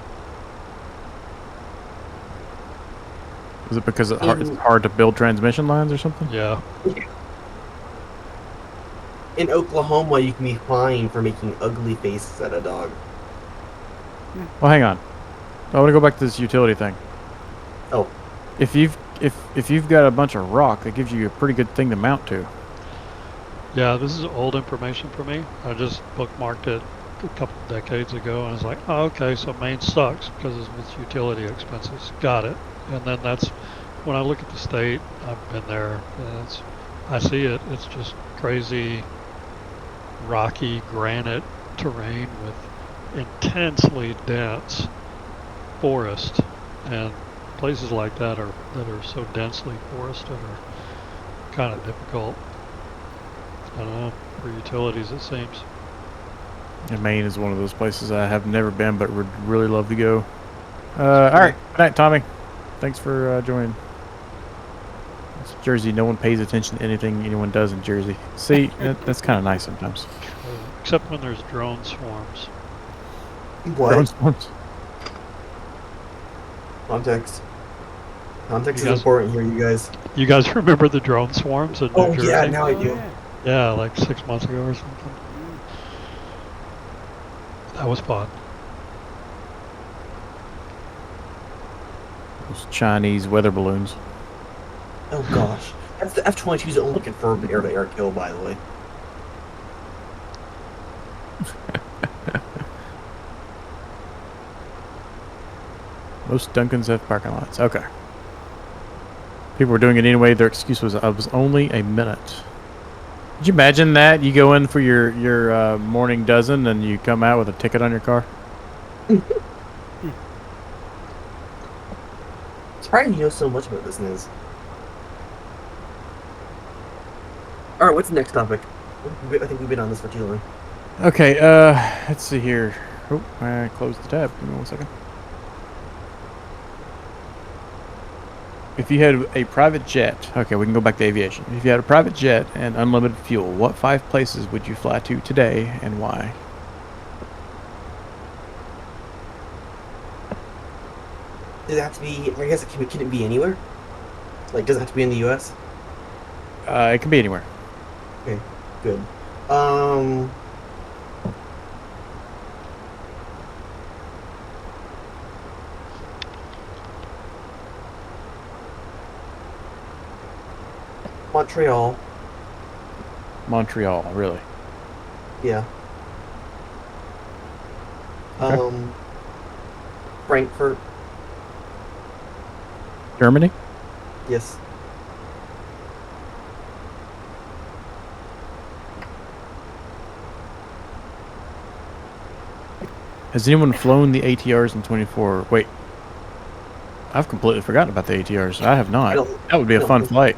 Is it because it's hard to build transmission lines or something? Yeah. In Oklahoma, you can be fined for making ugly faces at a dog. Well, hang on. I want to go back to this utility thing. Oh. If you've got a bunch of rock, that gives you a pretty good thing to mount to. Yeah, this is old information for me. I just bookmarked it a couple of decades ago, and I was like, oh, okay, so Maine sucks because of its utility expenses. Got it. And then that's when I look at the state. I've been there. I see it. It's just crazy, rocky granite terrain with intensely dense forest, and places like that are so densely forested are kind of difficult. I don't know, for utilities it seems. And Maine is one of those places I have never been, but would really love to go. All right, good night, Tommy. Thanks for joining. It's Jersey. No one pays attention to anything anyone does in Jersey. See, that's kind of nice sometimes. Except when there's drone swarms. What? Drone swarms. Context. Context is important here, you guys. You guys remember the drone swarms in New Jersey? Yeah, now I do. Yeah, like 6 months ago or something. That was fun. Those Chinese weather balloons. Oh gosh, that's the F-22s that only confirmed air-to-air kill, by the way. Most Dunkins have parking lots. Okay. People were doing it anyway. Their excuse was, "I was only a minute." Did you imagine that? You go in for your morning dozen and you come out with a ticket on your car? Surprising you know so much about this, Niz. Alright, what's the next topic? I think we've been on this for too long. Okay, let's see here. Oh, I closed the tab. Give me 1 second. If you had a private jet, okay, we can go back to aviation. If you had a private jet and unlimited fuel, what 5 places would you fly to today and why? Does it have to be, I guess, can it be anywhere? Like, does it have to be in the US? It can be anywhere. Okay, good. Montreal. Montreal, really? Yeah. Okay. Frankfurt. Germany? Yes. Has anyone flown the ATRs in 24? Wait. I've completely forgotten about the ATRs. I have not. That would be a fun flight.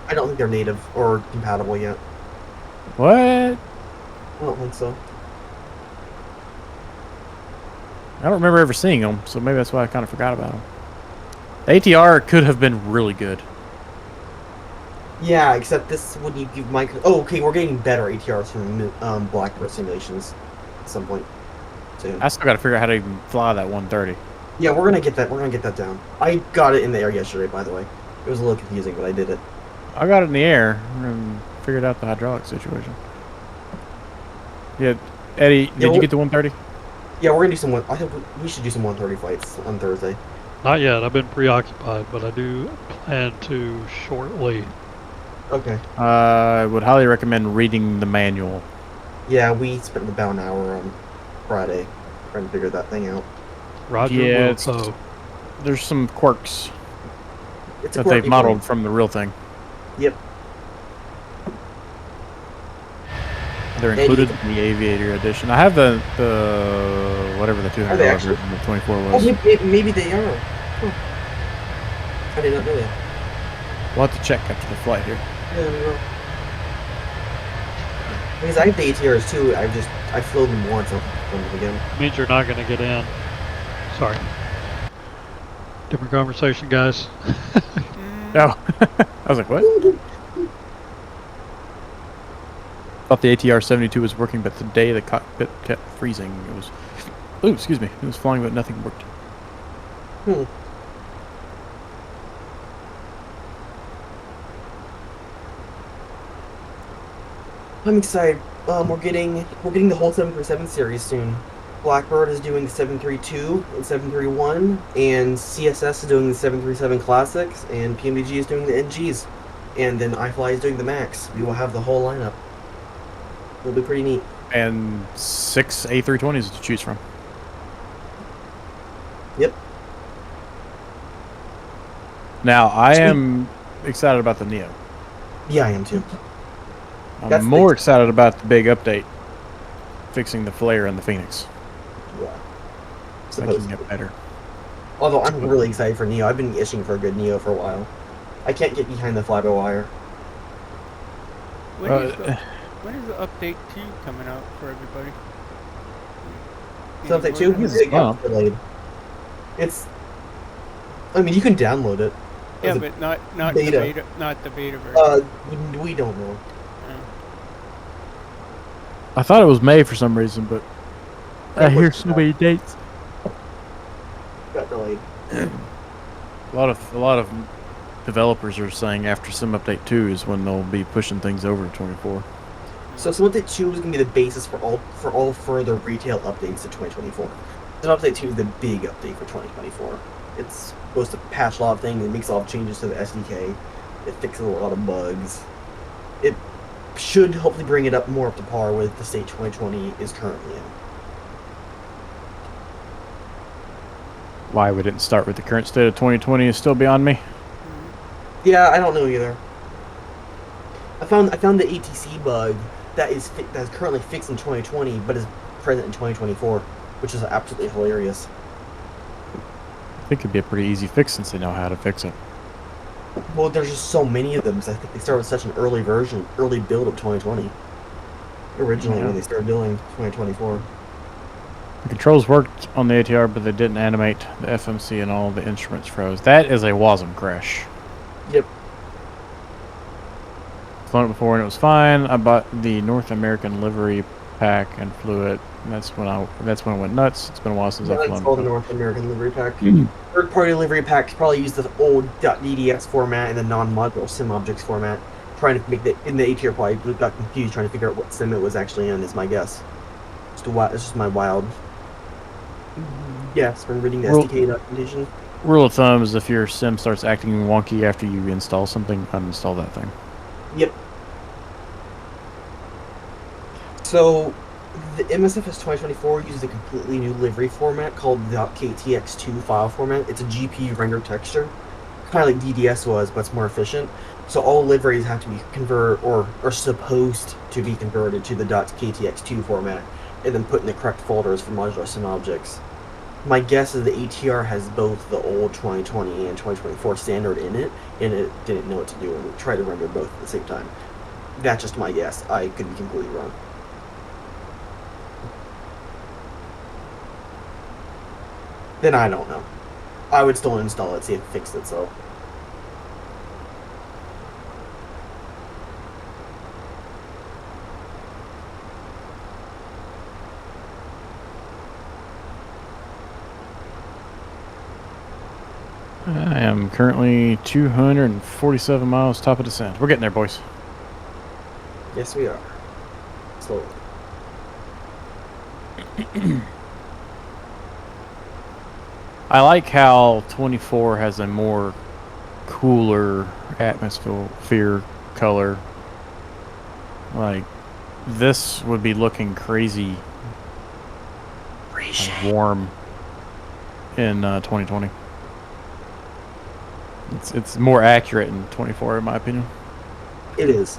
I don't think they're native or compatible yet. What? I don't think so. I don't remember ever seeing them, so maybe that's why I kind of forgot about them. The ATR could have been really good. Yeah, except this would you give micro. Oh, okay, we're getting better ATRs from Blackbird simulations at some point soon. I still got to figure out how to even fly that 130. Yeah, we're gonna get that. We're gonna get that down. I got it in the air yesterday, by the way. It was a little confusing, but I did it. I got it in the air and figured out the hydraulic situation. Yeah, Eddie, did you get the 130? Yeah, we're gonna do some. I think we should do some 130 flights on Thursday. Not yet. I've been preoccupied, but I do plan to shortly. Okay. I would highly recommend reading the manual. Yeah, we spent about an hour on Friday trying to figure that thing out. Roger. Yeah, Wilco. there's some quirks It's a that they've quirky modeled plane. from the real thing. Yep. They're included in the Aviator edition. I have the whatever the $200 version of the 24 Oh, was. maybe they are. Huh. I did not know that. We'll have to check after the flight here. Yeah, we will. Because I have the ATRs too. I've flown them once. I'll flown them again. Means you're not going to get in. Sorry. Different conversation, guys. No. I was like, what? Thought the ATR 72 was working, but today the cockpit kept freezing. It was, ooh, excuse me. It was flying, but nothing worked. Hmm. I'm excited. We're getting the whole 737 series soon. Blackbird is doing the 732 and 731, and CSS is doing the 737 Classics, and PMDG is doing the NGs, and then iFly is doing the Max. We will have the whole lineup. It'll be pretty neat. And 6 A320s to choose from. Yep. Now, I am excited about the Neo. Yeah, I am too. I'm more excited about the big update, fixing the flare in the Fenix. Yeah. Making it better. Although I'm really excited for Neo. I've been itching for a good Neo for a while. I can't get behind the fly-by-wire. When is the update 2 coming out for everybody? So update 2 is delayed. It's. I mean, you can download it. Yeah, but not beta. the beta, not the beta version. We don't know. I thought it was May for some reason, but I hear so many dates. Got delayed. A lot of developers are saying after Sim Update 2 is when they'll be pushing things over to 24. So Sim Update 2 is going to be the basis for all further retail updates to 2024. Sim Update 2 is the big update for 2024. It's supposed to patch a lot of things. It makes a lot of changes to the SDK. It fixes a lot of bugs. It should hopefully bring it up more up to par with the state 2020 is currently in. Why we didn't start with the current state of 2020 is still beyond me. Yeah, I don't know either. I found the ATC bug that is currently fixed in 2020, but is present in 2024, which is absolutely hilarious. I think it'd be a pretty easy fix since they know how to fix it. Well, there's just so many of them because I think they started with such an early build of 2020. Originally, when they started building 2024. The controls worked on the ATR, but they didn't animate the FMC and all the instruments froze. That is a WASM crash. Yep. Flown it before and it was fine. I bought the North American livery pack and flew it. And that's when it went nuts. It's been a while since I've flown. It's called the North American livery pack. Third-party livery packs probably use the old .dds format and the non-modular sim objects format. Trying to make in the ATR probably got confused trying to figure out what sim it was actually in. Is my guess. It's just my wild guess from reading the SDK documentation. Rule of thumb is if your sim starts acting wonky after you install something, uninstall that thing. Yep. So, the MSFS 2024 uses a completely new livery format called the .ktx2 file format. It's a GPU rendered texture, kind of like DDS was, but it's more efficient. So all liveries have to be converted, or are supposed to be converted to the .ktx2 format, and then put in the correct folders for modular sim objects. My guess is the ATR has both the old 2020 and 2024 standard in it, and it didn't know what to do and tried to render both at the same time. That's just my guess. I could be completely wrong. Then I don't know. I would still install it, see if it fixed itself. I am currently 247 miles top of descent. We're getting there, boys. Yes, we are. Slowly. I like how 24 has a more cooler atmosphere color. Like, this would be looking crazy warm in 2020. It's more accurate in 24, in my opinion. It is.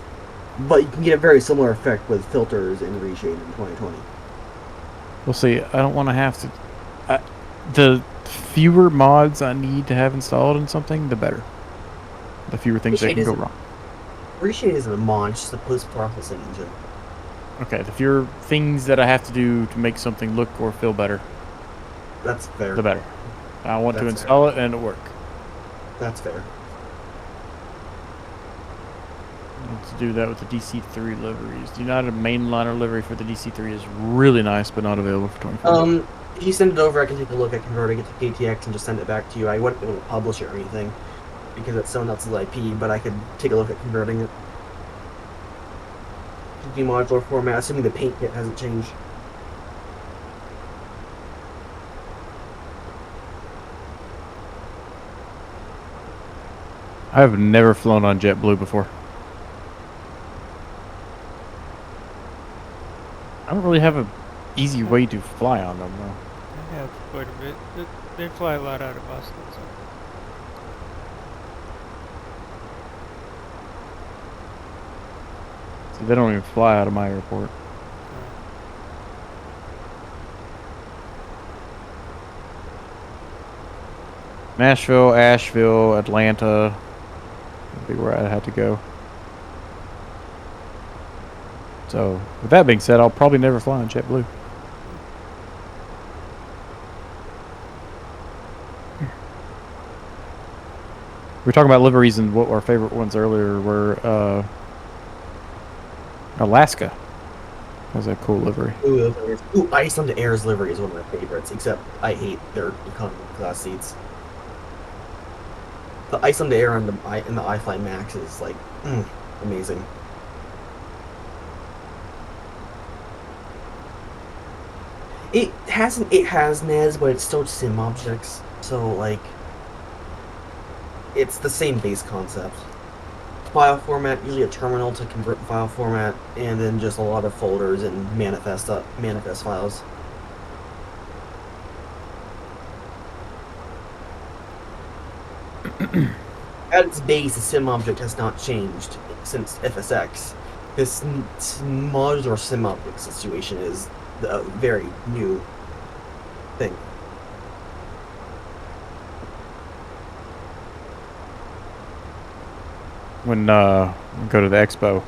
But you can get a very similar effect with filters and reshade in 2020. We'll see. I don't want to have to... the fewer mods I need to have installed in something, the better. The fewer things that can go wrong. Reshade isn't a mod, it's just a post-processing engine. Okay, the fewer things that I have to do to make something look or feel better, That's fair. the better. I want to That's install it and it work. That's fair. To do that with the DC3 liveries. The United Mainliner livery for the DC3 is really nice, but not available for 24. If you send it over, I can take a look at converting it to KTX and just send it back to you. I wouldn't be able to publish it or anything because it's someone else's IP, but I could take a look at converting it to modular format, assuming the paint kit hasn't changed. I've never flown on JetBlue before. I don't really have an easy way to fly on them, though. I have quite a bit. They fly a lot out of Boston, so. See, they don't even fly out of my airport. Nashville, Asheville, Atlanta would be where I'd have to go. So, with that being said, I'll probably never fly on JetBlue. We were talking about liveries and what our favorite ones earlier were. Alaska has a cool livery. Ooh, Iceland Air's livery is one of my favorites, except I hate their economy class seats. The Iceland Air and the iFly Max is like amazing. It has NES, but it's still sim objects. So like, it's the same base concept. File format, usually a terminal to convert the file format, and then just a lot of folders and manifest files. At its base, the sim object has not changed since FSX. This modular sim object situation is a very new thing. When we go to the expo,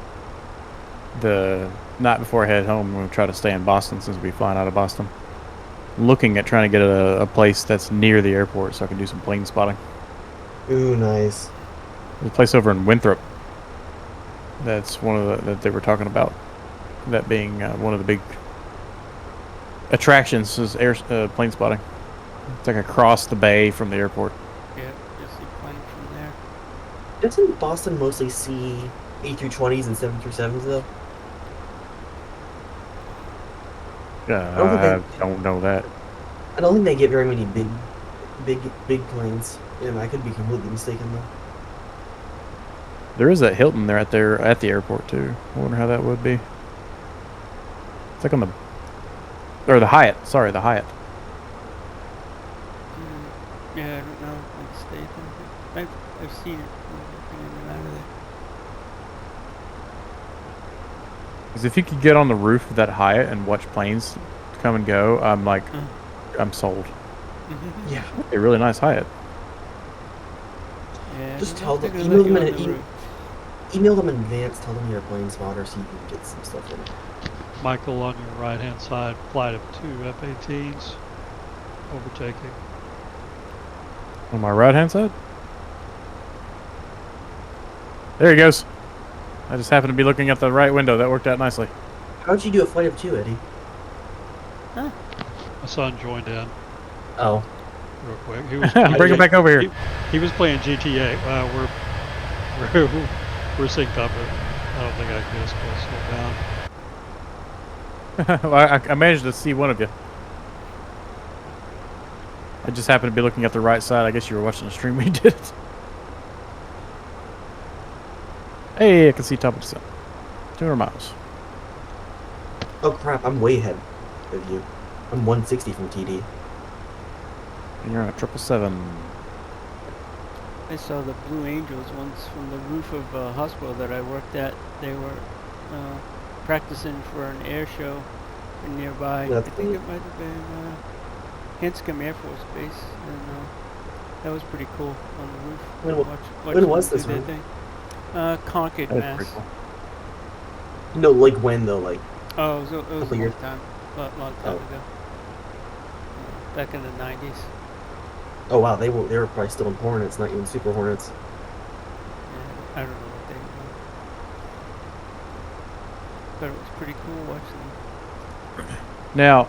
the night before I head home, I'm going to try to stay in Boston since we'll be flying out of Boston. Looking at trying to get a place that's near the airport so I can do some plane spotting. Ooh, nice. There's a place over in Winthrop. That's one of the that they were talking about. That being one of the big attractions is plane spotting. It's like across the bay from the airport. Yeah, just see planes from there. Doesn't Boston mostly see A320s and 737s though? I don't know that. I don't think they get very many big planes. And I could be completely mistaken though. There is that Hilton there at the airport too. I wonder how that would be. It's like on the or the Hyatt. Sorry, the Hyatt. Yeah, I don't know. I've stayed there. I've seen it in and out of there. Because if you could get on the roof of that Hyatt and watch planes come and go, I'm sold. Yeah. A really nice Hyatt. Yeah, Just I tell don't them, think I'll email let them, you on the roof. email them in advance. Tell them you're a plane spotter so you can get some stuff in. Michael, on your right-hand side, flight of 2 F-18s overtaking. On my right hand side? There he goes. I just happened to be looking at the right window. That worked out nicely. How'd you do a flight of 2, Eddie? My son joined in Oh. real quick. He was Bring him back over here. He was playing GTA. We're synced up, but I don't think I can get us close to slow down. Well, I managed to see one of you. I just happened to be looking at the right side. I guess you were watching the stream when you did it. Hey, I can see top of the sun. 200 miles. Oh crap, I'm way ahead of you. I'm 160 from TD. And you're on a 777. I saw the Blue Angels once from the roof of a hospital that I worked at. They were practicing for an air show nearby. That's I think neat. it might have been Hanscom Air Force Base, and that was pretty cool on the roof. When was this do their one? thing. Concord, That was Mass. pretty cool. No, like when though? Like Oh, it was a Couple long years. time. Long time Oh. ago. Back in the 90s. oh wow, they were probably still in Hornets, not even Super Hornets. Yeah, I don't know what they were. But it was pretty cool watching them. Now,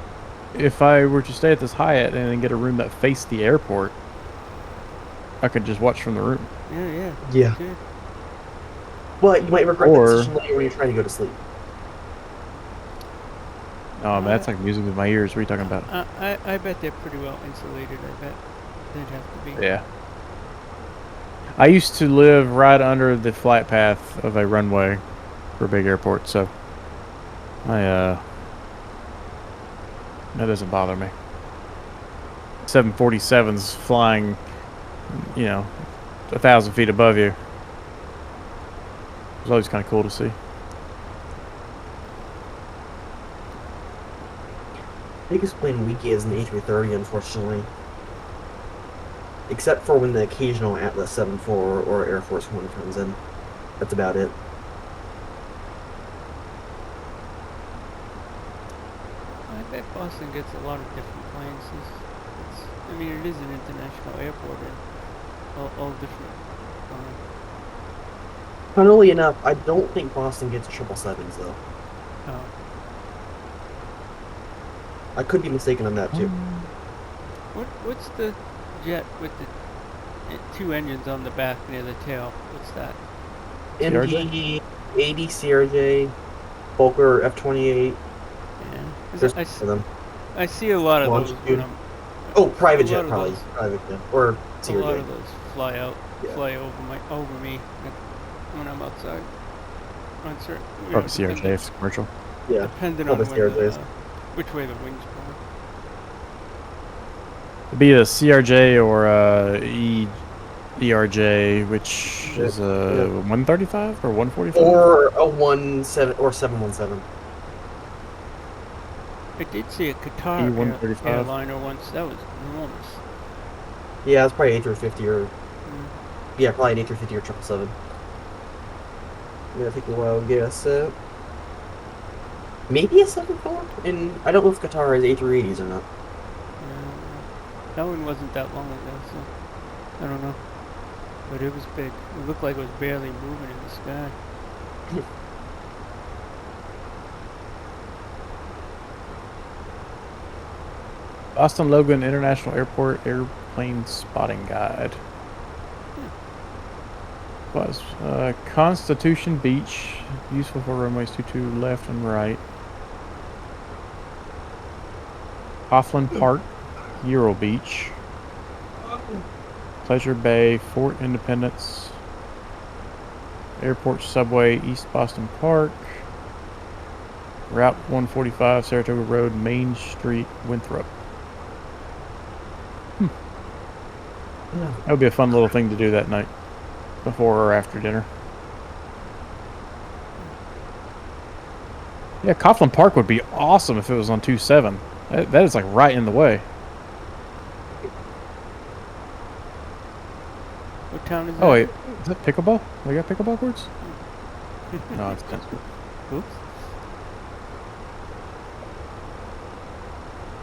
if I were to stay at this Hyatt and then get a room that faced the airport, I could just watch from the room. Yeah. Yeah. Good. But you might regret Or- that decision later when you're trying to go to sleep. Oh, man, that's like music with my ears. What are you talking about? I bet they're pretty well insulated. I bet they'd have to be. Yeah. I used to live right under the flight path of a runway for a big airport, so that doesn't bother me. 747's flying, 1,000 feet above you. It's always kind of cool to see. Biggest plane we get is an A330, unfortunately. Except for when the occasional Atlas 74 or Air Force One comes in. That's about it. I bet Boston gets a lot of different planes. It is an international airport, and all different. Funnily enough, I don't think Boston gets 777s though. I could be mistaken on that too. What's the jet with the two engines on the back near the tail? What's that? MD 80 CRJ, Volker F-28. Yeah. 'Cause There's I for them. see a lot of those when Longitude. I'm Oh, private a lot jet of probably. those. Private jet or a lot CRJ. of those fly out, Yeah. fly over me when I'm outside. On certain, Probably CRJ if it's commercial. Yeah. depending on Probably CRJs. which way the wind's blowing. It'd be a CRJ or a ERJ, which Yeah, is a 135 or 145? Or a 717. I did see a Qatar E135. airliner once. That was enormous. Yeah, it's probably A350 or Mm. yeah, probably an A350 or 777. I'm gonna take a wild guess. Maybe a 74? And I don't know if Qatar has A380s or not. That one wasn't that long ago, so I don't know. But it was big. It looked like it was barely moving in the sky. Boston Logan International Airport Airplane Spotting Guide. Was Constitution Beach, useful for runways 22 left and right. Coughlin Park, Euro Beach. Pleasure Bay, Fort Independence. Airport Subway, East Boston Park. Route 145, Saratoga Road, Main Street, Winthrop. That would be a fun little thing to do that night, before or after dinner. Yeah, Coughlin Park would be awesome if it was on 27. That is like right in the way. What town is that? Oh wait, is that pickleball? We got pickleball courts? No, it's tennis. Oops.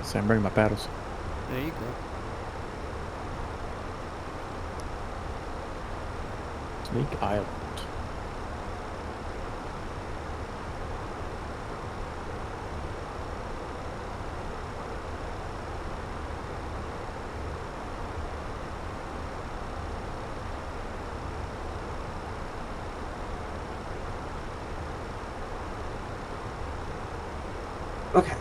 So I'm bringing my paddles. There you go. Snake Island. Okay.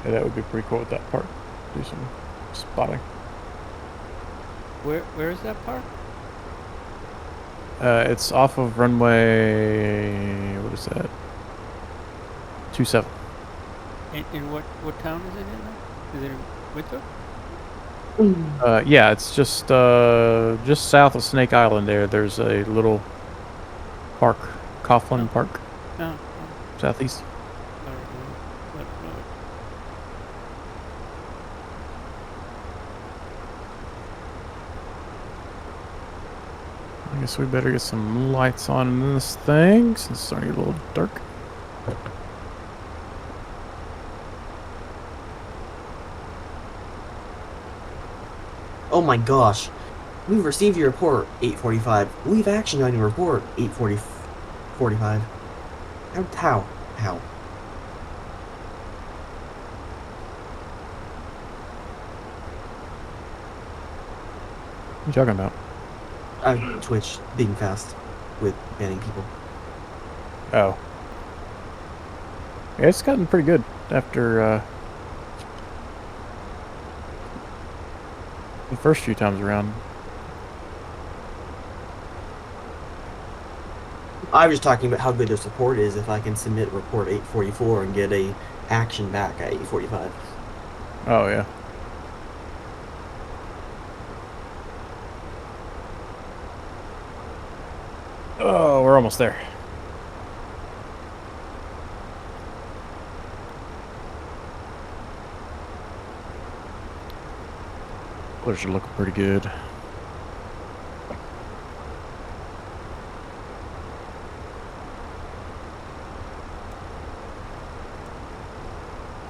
Yeah, that would be pretty cool at that park. Do some spotting. Where is that park? It's off of runway. What is that? 27. In what town is it in? Is it in Winthrop? Yeah, it's just south of Snake Island. There's a little park, Coughlin Park, No. southeast. I guess we better get some lights on in this thing since it's starting to get a little dark. Oh my gosh. We've received your report, 845. We've actioned on your report, 8:45. How? How? What are you talking about? Twitch being fast with banning people. Oh. Yeah, it's gotten pretty good after the first few times around. I was just talking about how good their support is if I can submit report 844 and get a action back at 845. Oh, yeah. Oh, we're almost there. Colors are looking pretty good.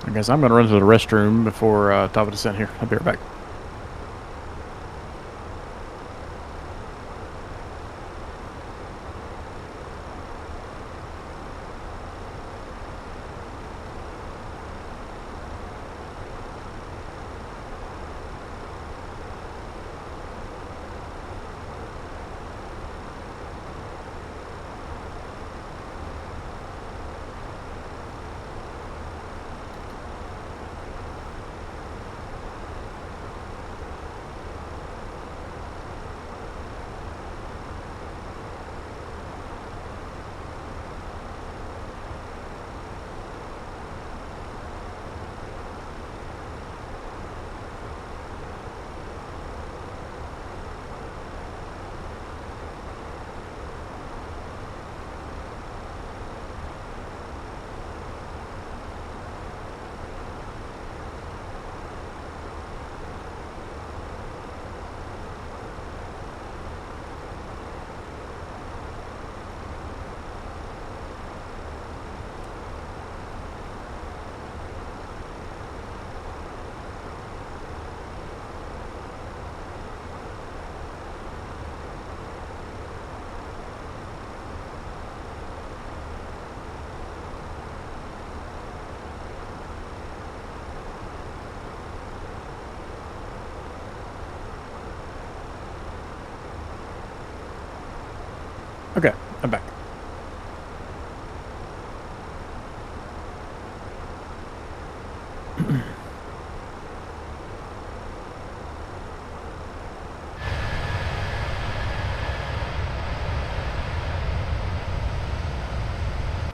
I guess I'm going to run to the restroom before top of descent here. I'll be right back. Okay, I'm back.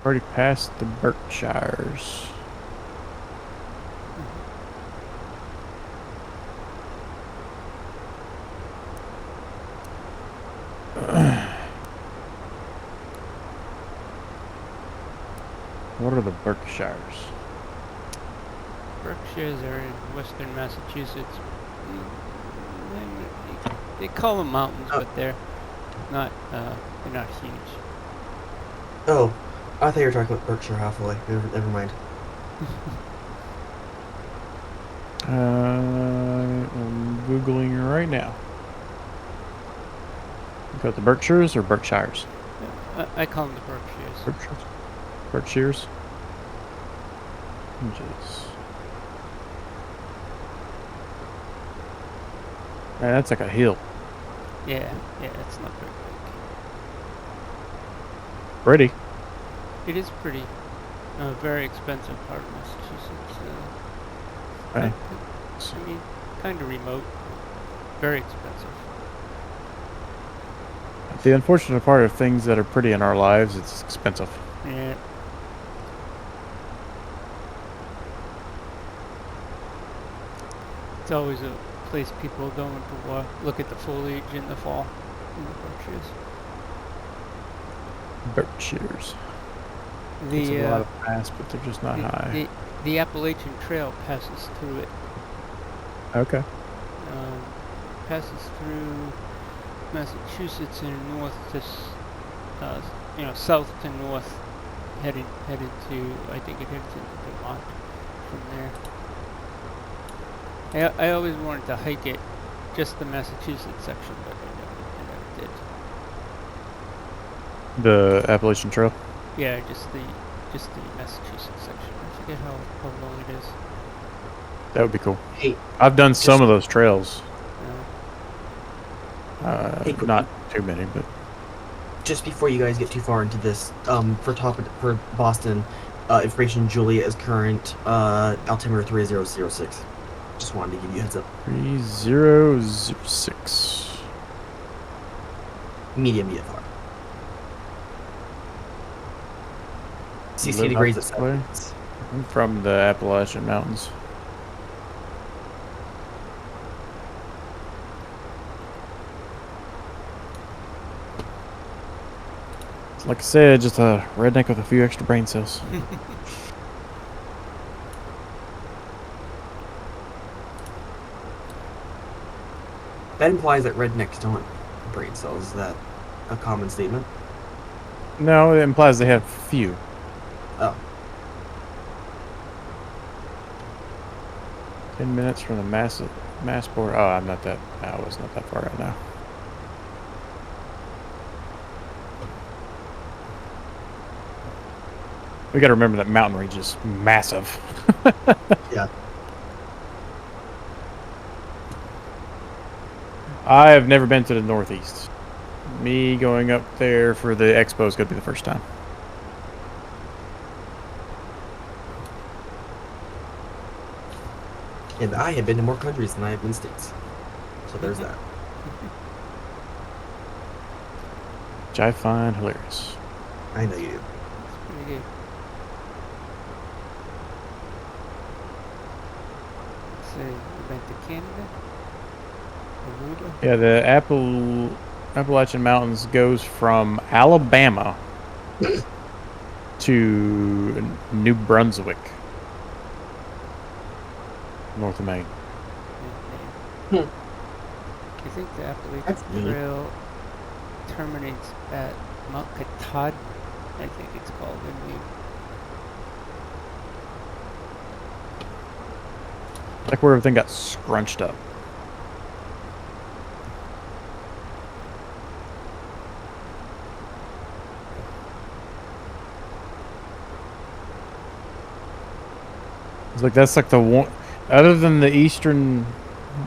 Already passed the Berkshires. What are the Berkshires? Berkshires are in western Massachusetts. They call them mountains, Oh. but they're not huge. Oh, I thought you were talking about Berkshire Hathaway. Never mind. I'm Googling right now. You got the Berkshires or Berkshires? I call them the Berkshires. Berkshires. Berkshires. Inches. Man, that's like a hill. Yeah, it's not very Pretty. big. It is pretty. Very expensive part of Massachusetts. Right. I mean, kind of remote. Very expensive. The unfortunate part of things that are pretty in our lives, it's expensive. Yeah. It's always a place people go to look at the foliage in the fall in the Berkshires. Berkshires. The It's a lot of mass, but they're just not high. the Appalachian Trail passes through it. Okay. Passes through Massachusetts and north to south to north, headed to, I think it heads into Vermont from there. I always wanted to hike it, just the Massachusetts section, but I never did. The Appalachian Trail. Yeah, just the Massachusetts section. I forget how long it is. That would be cool. Hey, I've done some of those trails. Hey, Not too many, but just before you guys get too far into this, for Boston, information Julia is current altimeter 3006. Just wanted to give you a heads up. 3006. Medium VFR. 60 Live degrees up at this way? 7. I'm from the Appalachian Mountains. Like I said, just a redneck with a few extra brain cells. That implies that rednecks don't have brain cells. Is that a common statement? No, it implies they have few. Oh. 10 minutes from the mass border. Oh, I was not that far right now. We got to remember that mountain range is massive. Yeah. I have never been to the Northeast. Me going up there for the expo is going to be the first time. And I have been to more countries than I have been states. So there's that. Which I find hilarious. I know you do. It's pretty good. Let's see, we went to Canada, Aruba. Yeah, the Appalachian Mountains goes from Alabama to New Brunswick, north of Maine. I think the Appalachian That's neat. Trail terminates at Mount Katahdin, I think it's called in Maine. Like where everything got scrunched up. It's like that's like the one, other than the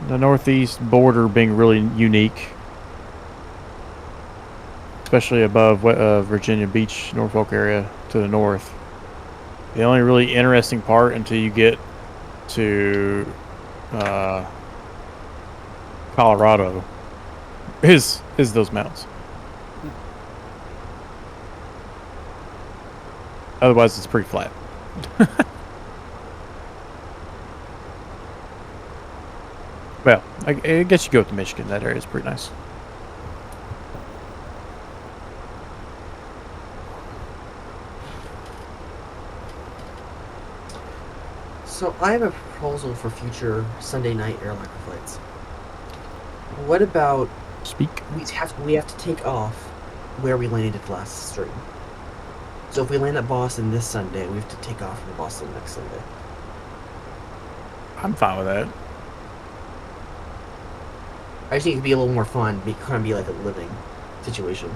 northeast border being really unique. especially above Virginia Beach, Norfolk area to the north. The only really interesting part until you get to Colorado is those mountains. Otherwise, it's pretty flat. Well, I guess you go up to Michigan. That area is pretty nice. So I have a proposal for future Sunday night airline flights. What about Speak. we have to take off where we landed last stream. So if we land at Boston this Sunday, we have to take off from Boston next Sunday. I'm fine with that. I just think it'd be a little more fun. Kind of be like a living situation.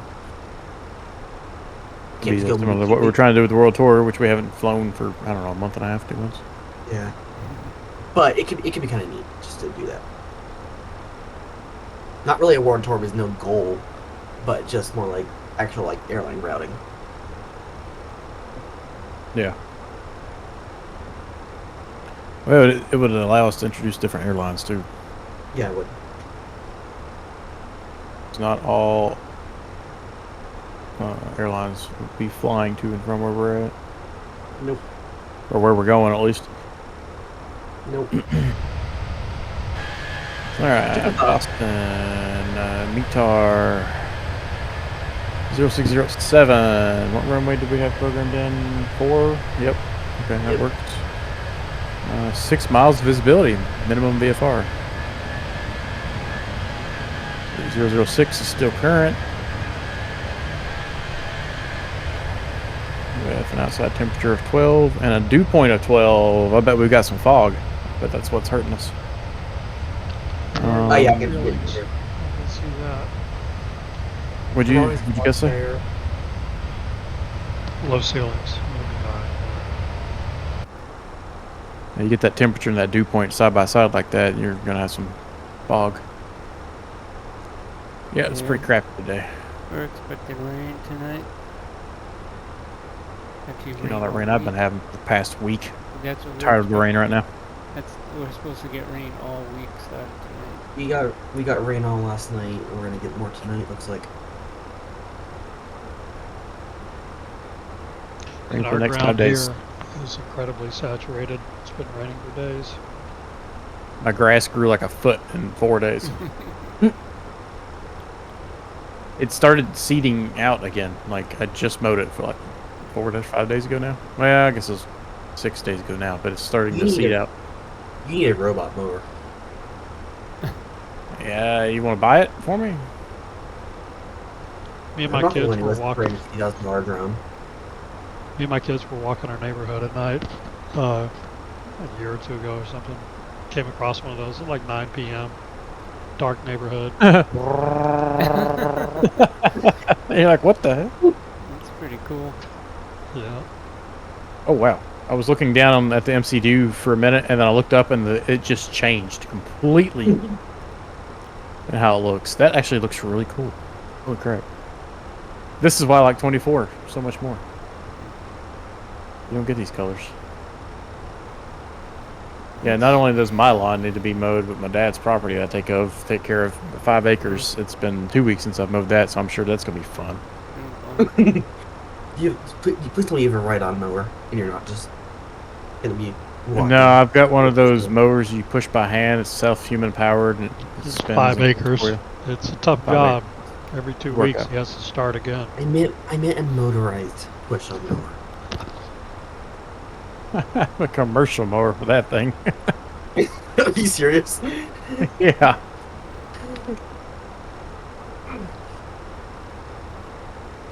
Can't Be just go similar to what we're trying to do with the World Tour, which we haven't flown for, I don't know, a month and a half, 2 months. Yeah, but it could be kind of neat just to do that. Not really a World Tour with no goal, but just more like actual like airline routing. Yeah. Well, it would allow us to introduce different airlines too. Yeah, it would. It's not all airlines would be flying to and from where we're at, Nope. or where we're going at least. Nope. All right, Boston, METAR 0607. What runway did we have programmed in? 4? Yep. Okay, that Yep. works. 6 miles visibility, minimum VFR. 006 is still current. With an outside temperature of 12 and a dew point of 12. I bet we've got some fog, but that's what's hurting us. Oh yeah, I can Really? get you. I can see that. Would you guess so? There. Low ceilings. Yeah, you get that temperature and that dew point side by side like that, you're gonna have some fog. Yeah, it's pretty crappy today. We're expecting rain tonight. Actually, You know that rain I've been having for the past week. That's what Tired of the rain right now. We're supposed to get rain all week starting tonight. We got rain all last night. We're gonna get more tonight. Looks like. Rain And for our the next 5 ground days. here is incredibly saturated. It's been raining for days. My grass grew like a foot in 4 days. It started seeding out again. Like I just mowed it for like 4 to 5 days ago now. Well, I guess it was 6 days ago now, but it's starting to seed out. You need a robot mower. Yeah, you want to buy it for me? Me and my kids were walking. $50,000 drone. Me and my kids were walking our neighborhood at night, a year or two ago or something. Came across one of those at like 9 p.m. Dark neighborhood. You're like, what the heck? That's pretty cool. Yeah. Oh wow! I was looking down at the MCDU for a minute, and then I looked up, and it just changed completely. And how it looks. That actually looks really cool. Holy crap! This is why I like 24 so much more. You don't get these colors. Yeah, not only does my lawn need to be mowed, but my dad's property I take care of the 5 acres. It's been 2 weeks since I've mowed that, so I'm sure that's gonna be fun. Please tell me you have a ride-on mower, and you're not just gonna be. Walking. No, I've got one of those mowers you push by hand. It's self-human powered, and it spins 5 and acres. for you. It's a tough 5 job. Every 2 Work weeks out. he has to start again. I meant a motorized push-on mower. A commercial mower for that thing. Are you serious? Yeah.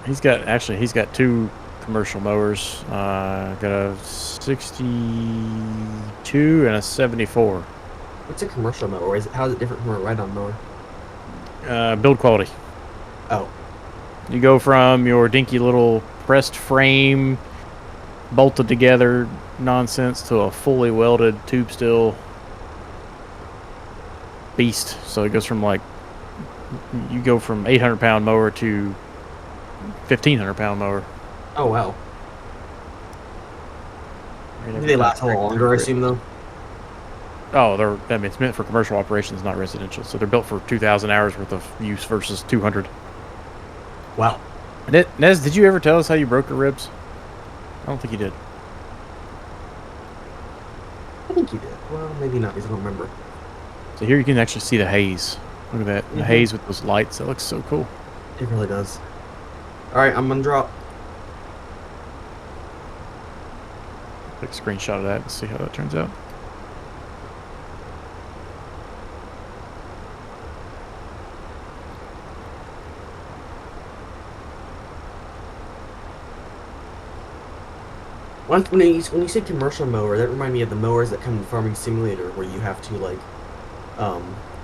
He's got 2 commercial mowers. Got a 62 and a 74. What's a commercial mower? How is it different from a ride-on mower? Build quality. Oh, You go from your dinky little pressed frame, bolted together nonsense to a fully welded tube steel beast. So it goes from like, you go from 800-pound mower to 1,500-pound mower. Oh wow. Right Do up they with last a that little longer? I grip. assume though. Oh, I mean, it's meant for commercial operations, not residential. So they're built for 2,000 hours worth of use versus 200. Wow. Nez, did you ever tell us how you broke your ribs? I don't think you did. I think you did. Well, maybe not because I don't remember. So here you can actually see the haze. Look at that. The haze with those lights. That looks so cool. It really does. All right, I'm gonna drop. Take a screenshot of that and see how that turns out. When you say commercial mower, that reminded me of the mowers that come in Farming Simulator, where you have to like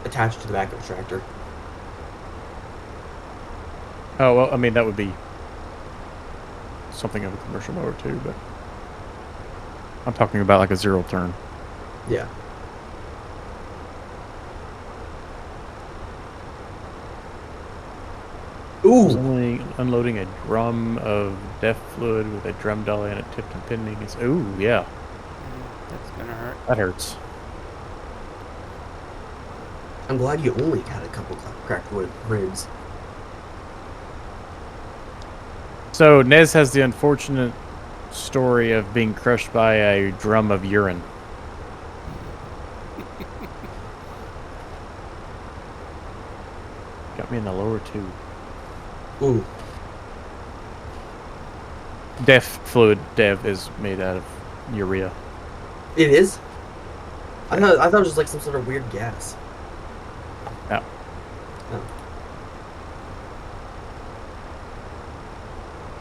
attach to the back of a tractor. Oh, well, I mean, that would be something of a commercial mower too, but I'm talking about like a zero turn. Yeah. Was Ooh. only unloading a drum of DEF fluid with a drum dolly and it tipped and pinned me against. Ooh, yeah. That's gonna hurt. That hurts. I'm glad you only had a couple cracked wood ribs. So Nez has the unfortunate story of being crushed by a drum of urine. Got me in the lower two. Ooh. DEF fluid, DEV, is made out of urea. It is? I thought it was just like some sort of weird gas. Yeah. Oh.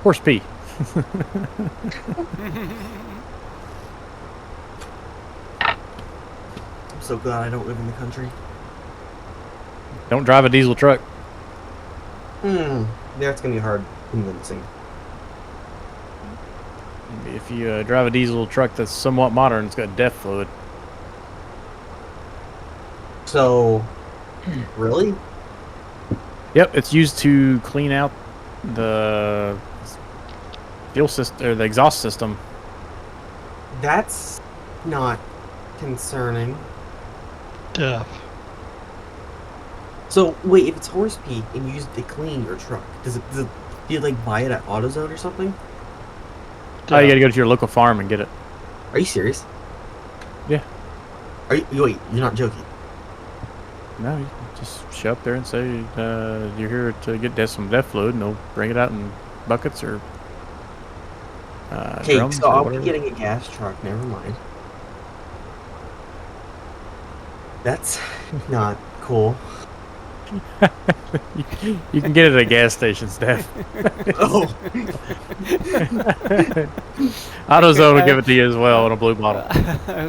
Horse pee. I'm so glad I don't live in the country. Don't drive a diesel truck. That's gonna be hard convincing. If you drive a diesel truck that's somewhat modern, it's got DEF fluid. So, really? Yep, it's used to clean out the fuel system or the exhaust system. That's not concerning. Def. So wait, if it's horse pee and you use it to clean your truck, do you like buy it at AutoZone or something? Oh, you gotta go to your local farm and get it. Are you serious? Yeah. Wait, you're not joking. No, you just show up there and say you're here to get some DEF fluid, and they'll bring it out in buckets or Okay, drums so or I'll whatever. be getting a gas truck. Never mind. That's not cool. You can get it at a gas station, Steph. Oh, AutoZone will give it to you as well in a blue bottle. I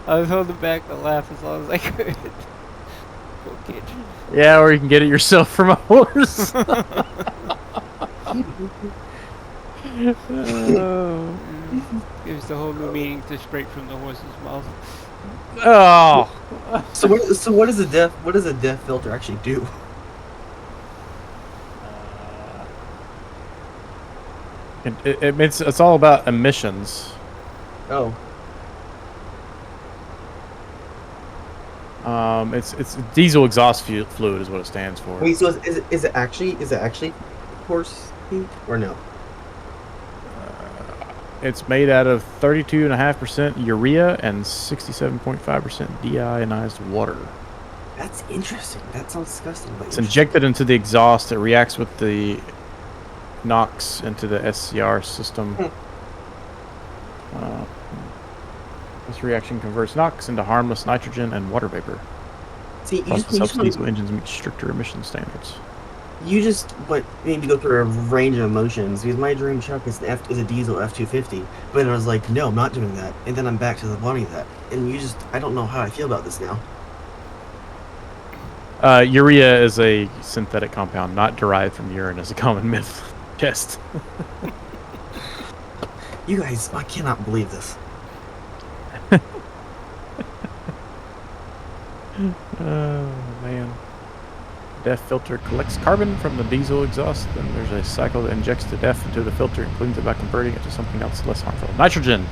was holding back the laugh as long as I could. Poor kid. Yeah, or you can get it yourself from a horse. Gives the whole new meaning to straight from the horse's mouth. Oh. so what does a DEF filter actually do? It's all about emissions. Oh, It's diesel exhaust fluid is what it stands for. wait. So is it actually horse pee or no? It's made out of 32.5% urea and 67.5% deionized water. That's interesting. That sounds disgusting. But It's injected into the exhaust. It reacts with the NOx into the SCR system. This reaction converts NOx into harmless nitrogen and water vapor. see, you Plus, just, this helps diesel engines meet stricter emission standards. but maybe go through a range of emotions because my dream truck is a diesel F-250, but I was like, no, I'm not doing that, and then I'm back to the wanting that, and I don't know how I feel about this now. Urea is a synthetic compound, not derived from urine, as a common myth. Chest. You guys, I cannot believe this. Oh man. DEF filter collects carbon from the diesel exhaust. Then there's a cycle that injects the DEF into the filter and cleans it by converting it to something else less harmful. Nitrogen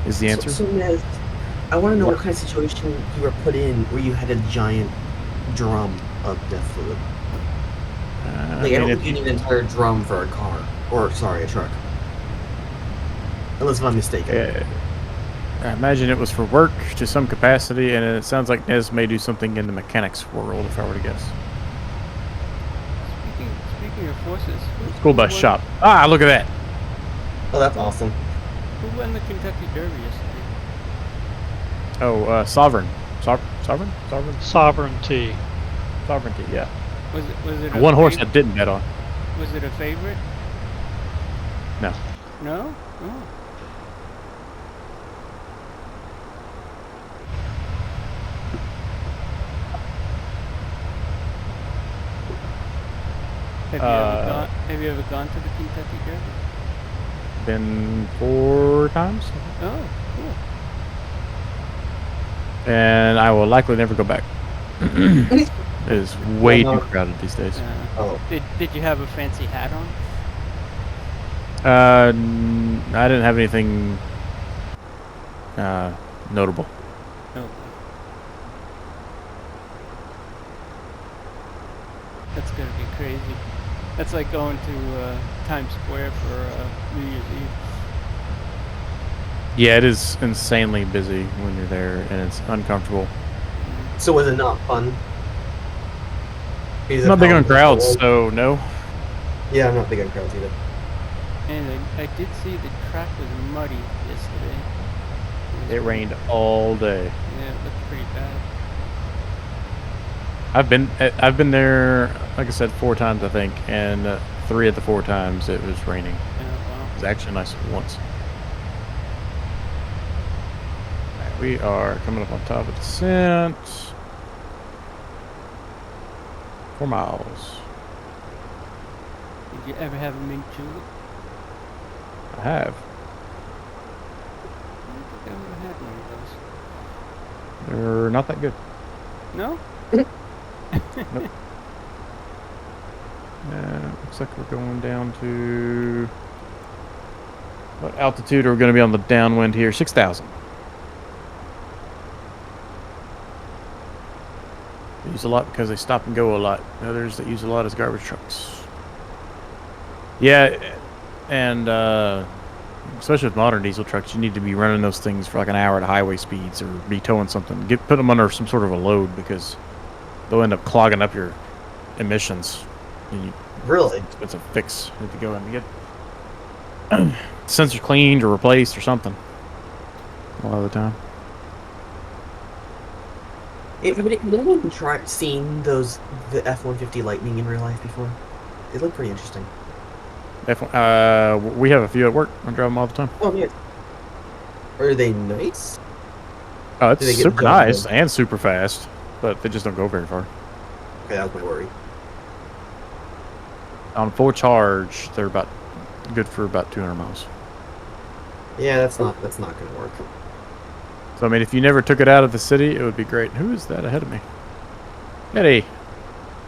is the answer. So Nez, I want to know what kind of situation you were put in where you had a giant drum of death fluid. Like, I don't think you need an entire drum for a car. Or, sorry, a truck. Unless I'm mistaken. I imagine it was for work to some capacity, and it sounds like Nez may do something in the mechanics world, if I were to guess. Speaking of horses, School bus shop. Ah, look at that. Oh, that's awesome. Who won the Kentucky Derby yesterday? Oh, Sovereign. Sovereign? Sovereignty. Sovereignty, yeah. Was it One horse I didn't bet on. Was it a favorite? No. No? Oh. Have you ever gone to the Kentucky Derby? Been 4 times. Oh, cool. And I will likely never go back. It is way too crowded these days. Oh. Did you have a fancy hat on? I didn't have anything notable. No. That's gonna be crazy. That's like going to Times Square for New Year's Eve. Yeah, it is insanely busy when you're there, and it's uncomfortable. So was it not fun? I'm not big on crowds, so no. Yeah, I'm not big on crowds either. And I did see the track was muddy yesterday. It rained all day. Yeah, it looked pretty bad. I've been there, like I said, 4 times I think, and 3 of the 4 times it was raining. Yeah, wow. It was actually nice once. Alright, we are coming up on top of the descent. 4 miles. Did you ever have a mint julep? I have. I don't think I ever had one of those. They're not that good. No? Nope. Looks like we're going down to... What altitude are we going to be on the downwind here? 6,000. They use a lot because they stop and go a lot. Others that use a lot as garbage trucks. Yeah, and especially with modern diesel trucks, you need to be running those things for like an hour at highway speeds or be towing something. Put them under some sort of a load because they'll end up clogging up your emissions. Really? It's a fix. You have to go in and get sensors cleaned or replaced or something. A lot of the time. Have anyone tried seeing the F-150 Lightning in real life before? They look pretty interesting. We have a few at work. I drive them all the time. Oh, yeah. Are they nice? Oh, it's Do they get super the job nice done? and super fast, but they just don't go very far. Okay, that was my worry. On full charge, they're about good for about 200 miles. Yeah, that's not gonna work. So I mean, if you never took it out of the city, it would be great. Who is that ahead of me? Eddie,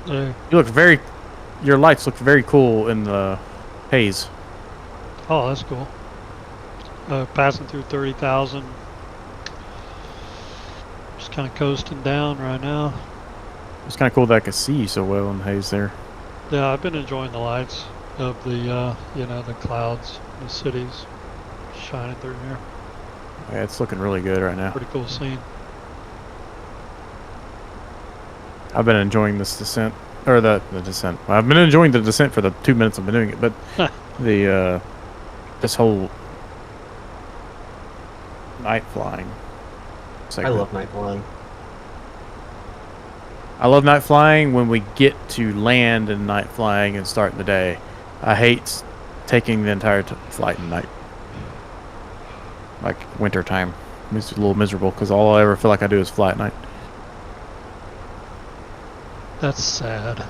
you look your lights look very cool in the haze. Oh, that's cool. Passing through 30,000. Just kind of coasting down right now. It's kind of cool that I could see you so well in the haze there. Yeah, I've been enjoying the lights of the, the clouds, the cities shining through here. Yeah, it's looking really good right now. Pretty cool scene. I've been enjoying this descent, or the descent. Well, I've been enjoying the descent for the 2 minutes I've been doing it, but the this whole night flying segment. I love night flying. I love night flying when we get to land and night flying and start the day. I hate taking the entire flight at night. Like winter time. It's a little miserable because all I ever feel like I do is fly at night. That's sad.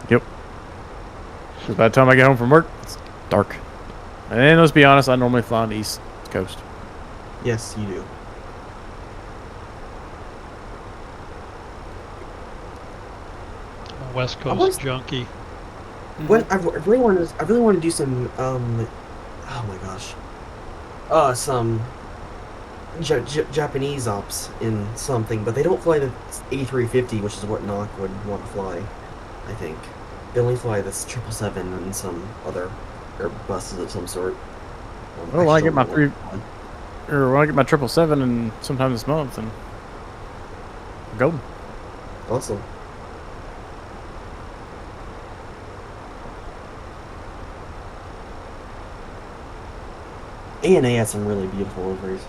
Yep. Because by the time I get home from work, it's dark. And let's be honest, I normally fly on the East Coast. Yes, you do. West I Coast was junkie. when I really want to do some oh my gosh, some Japanese ops in something, but they don't fly the A350, which is what Knock would want to fly. I think they only fly this 777 and some other Airbuses of some sort. Well, I when I just get don't my know what one. when I get my 777, and sometime this month, and golden. Awesome. ANA has some really beautiful liveries.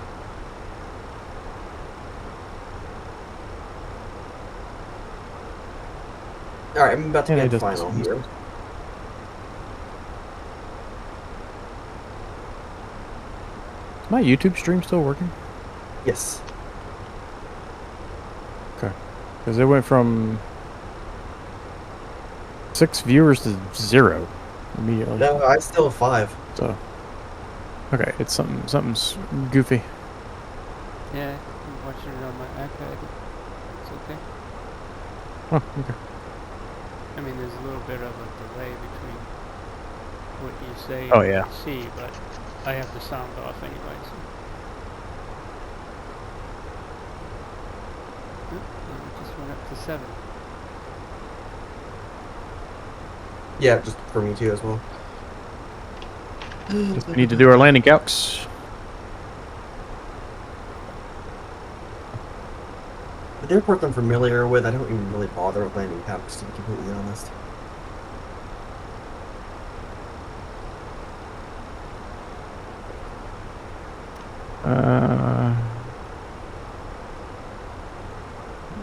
All right, I'm about to ANA get does final some here. Is my YouTube stream still working? Yes. Okay. Because it went from 6 viewers to 0 immediately. No, I still have 5. So, okay, it's something's goofy. Yeah, I'm watching it on my iPad. It's okay. Oh, okay. I mean, there's a little bit of a delay between what you say Oh, and yeah. what you see, but I have the sound off anyway, so. It just went up to 7. Yeah, just for me too as well. Just need to do our landing calcs. The airport I'm familiar with, I don't even really bother with landing calcs, to be completely honest.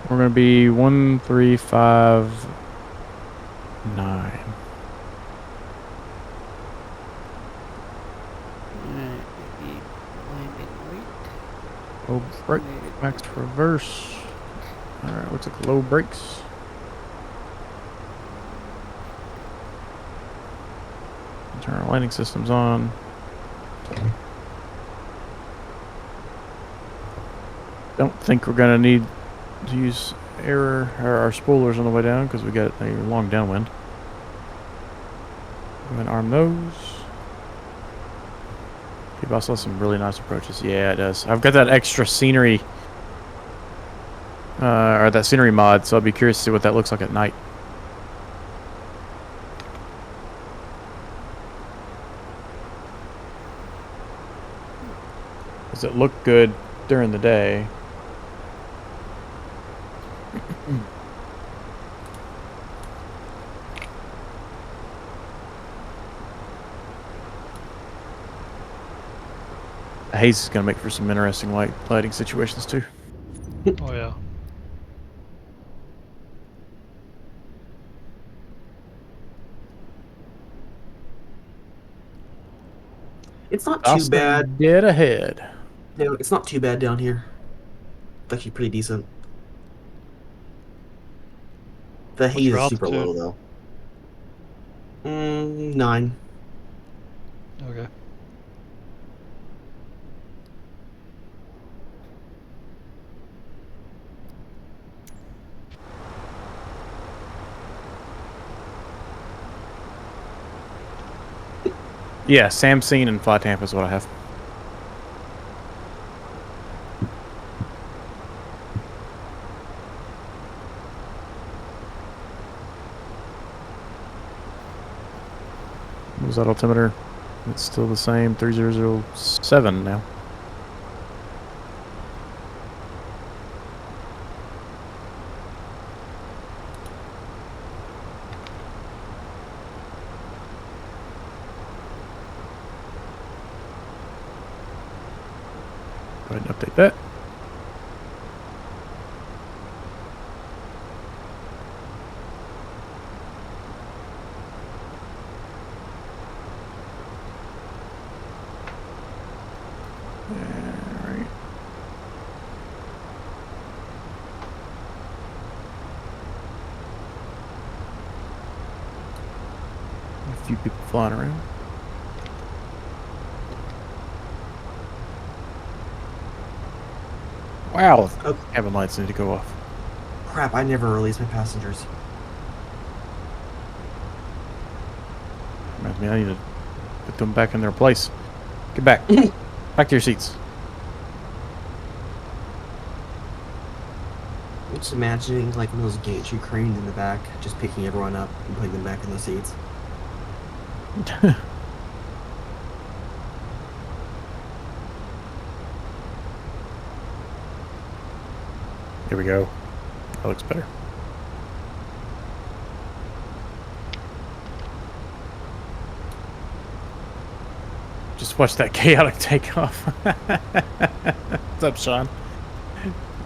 We're gonna be 1359. Alright, maybe landing weight. Low brake, Estimated max weight. reverse. All right, looks like low brakes. Turn our landing systems on. Don't think we're gonna need to use our spoilers on the way down because we got a long downwind. Go ahead and arm those. KBOS has some really nice approaches. Yeah, it does. I've got that extra scenery, or that scenery mod, so I'll be curious to see what that looks like at night. Does it look good during the day? The haze is going to make for some interesting lighting situations too. Oh yeah. It's not too Austin, bad. dead ahead. No, it's not too bad down here. It's actually pretty decent. The What's haze your is super altitude? low though. 9. Okay. Yeah, Samsung and Fly Tampa is what I have. What was that altimeter? It's still the same, 3007 now. Go ahead and update that. Alright. A few people flying around. Wow, Oh cabin lights need to go off. crap! I never released my passengers. Reminds me, I need to put them back in their place. Get back. Back to your seats. I'm just imagining like one of those gantry cranes in the back, just picking everyone up and putting them back in the seats. Here we go. That looks better. Just watch that chaotic takeoff. What's up, Sean?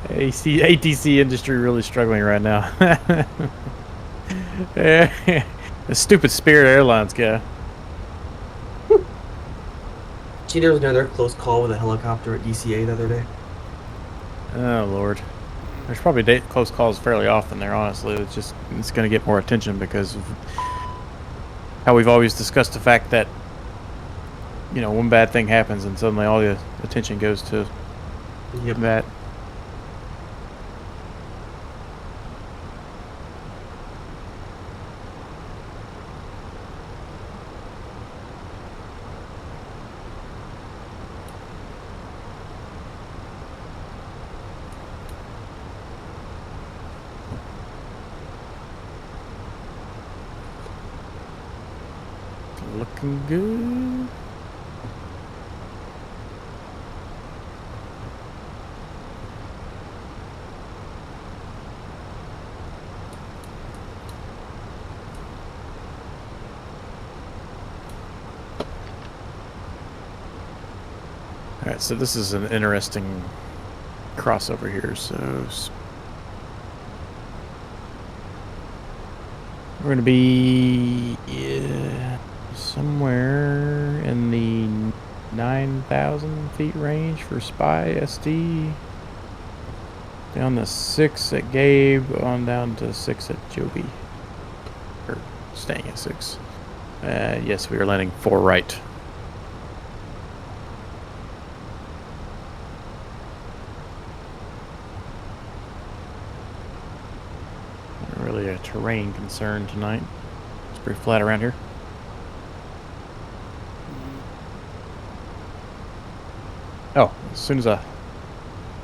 ATC industry really struggling right now. The stupid Spirit Airlines guy. See, there was another close call with a helicopter at DCA the other day. Oh Lord, there's probably close calls fairly often there. Honestly, it's going to get more attention because of how we've always discussed the fact that, you know, one bad thing happens and suddenly all the attention goes to that. Looking good. Alright, so this is an interesting crossover here. So we're going to be somewhere in the 9,000 feet range for Spy SD. Down to 6 at Gabe, on down to 6 at Joby. Or staying at 6. Yes, we are landing 4 right. Not really a terrain concern tonight. It's pretty flat around here. Oh, as soon as I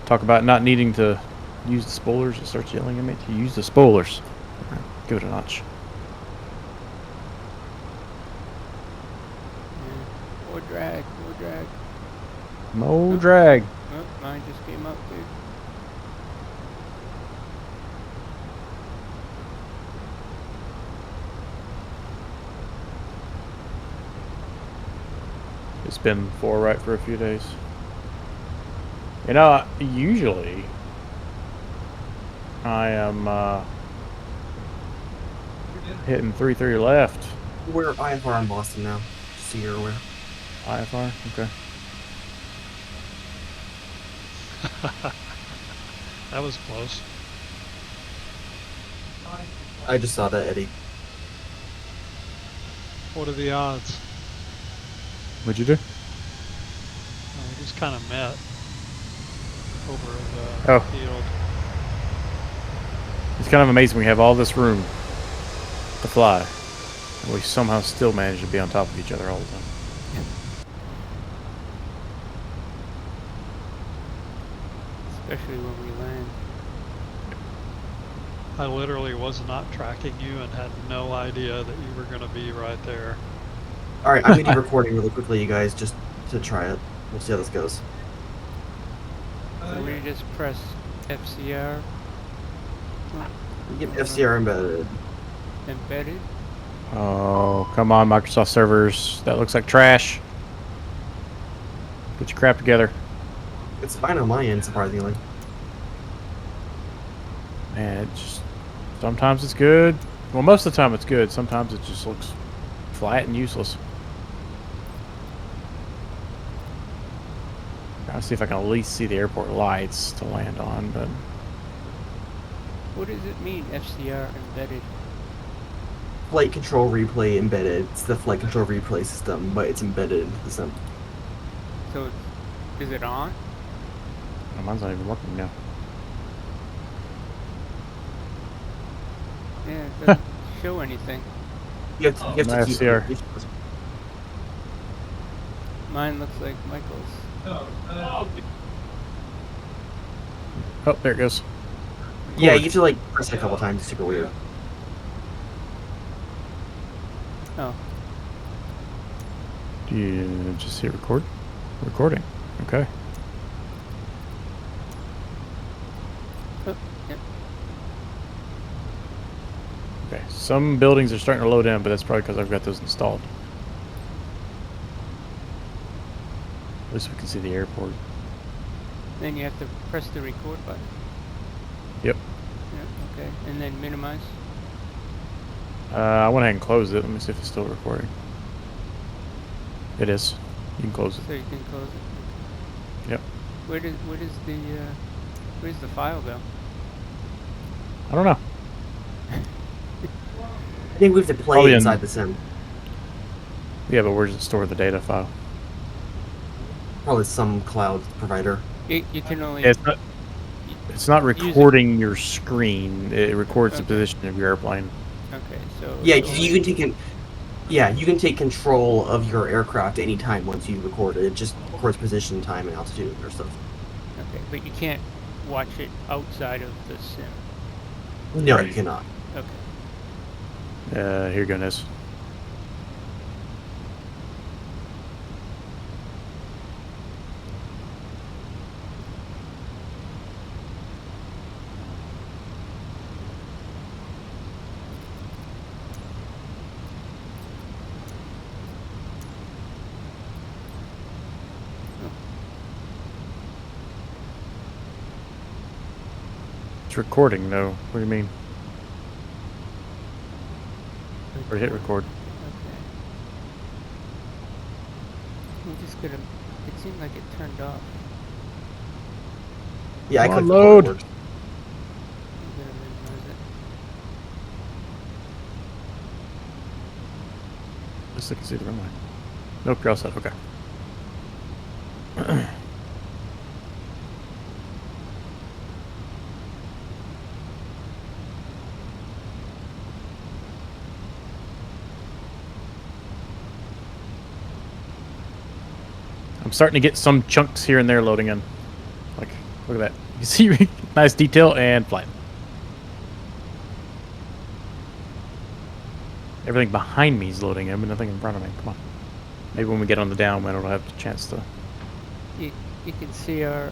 talk about not needing to use the spoilers, it starts yelling at me to use the spoilers. Right, give it a notch. More drag, more drag. Mo drag. Oh, mine just came up, dude. It's been 4 right for a few days. You know, usually I am hitting 3-3 left. We're IFR in Boston now, just so you're aware. IFR? Okay. That was close. I just saw that, Eddie. What are the odds? What'd you do? We just kind of met over the Oh. field. It's kind of amazing we have all this room to fly, and we somehow still manage to be on top of each other all the time. Especially when we land. I literally was not tracking you and had no idea that you were going to be right there. Alright, I'm gonna do recording really quickly, you guys, just to try it. We'll see how this goes. So we just press FCR. Get FCR embedded. Embedded. Oh, come on, Microsoft servers. That looks like trash. Get your crap together. It's fine on my end, surprisingly. Man, it just... sometimes it's good. Well, most of the time it's good. Sometimes it just looks flat and useless. Trying to see if I can at least see the airport lights to land on, but... What does it mean, FCR embedded? Flight control replay embedded. It's the flight control replay system, but it's embedded into the sim. So, is it on? Oh, mine's not even working now. Yeah, it doesn't show anything. You have to keep FCR. Mine looks like Michael's. Oh, there it goes. Yeah, KORD. you have to like press it a couple times. It's super weird. Oh, Do you just hit record? Recording. Okay. oh, yep. Okay. Some buildings are starting to load in, but that's probably because I've got those installed. At least we can see the airport. Then you have to press the record button. Yep. Yeah, okay. And then minimize. I went ahead and closed it. Let me see if it's still recording. It is. You can close it. So you can close it. Yep. Where's the file go? I don't know. I think we have to play Probably inside the sim. Yeah, but where does it store the data file? Probably some cloud provider. You can only. Yeah, it's not Use it. recording your screen. It records the Okay. position of your airplane. Okay, so. Yeah, it's you only- can take you can take control of your aircraft anytime once you record it. It just records position, time, and altitude or stuff. Okay, but you can't watch it outside of the sim. No, Right. you cannot. Okay. Here goes. It's recording, though. What do you mean? Or hit record. Okay. I'm just gonna. It seemed like it turned off. Yeah, I Come on, clicked load. record. I'm gonna minimize it. Just so I can see the runway. Nope, you're all set. Okay. I'm starting to get some chunks here and there loading in. Like, look at that. You see nice detail and flight. Everything behind me is loading in, but nothing in front of me. Come on. Maybe when we get on the downwind, it'll have the chance to. You can see our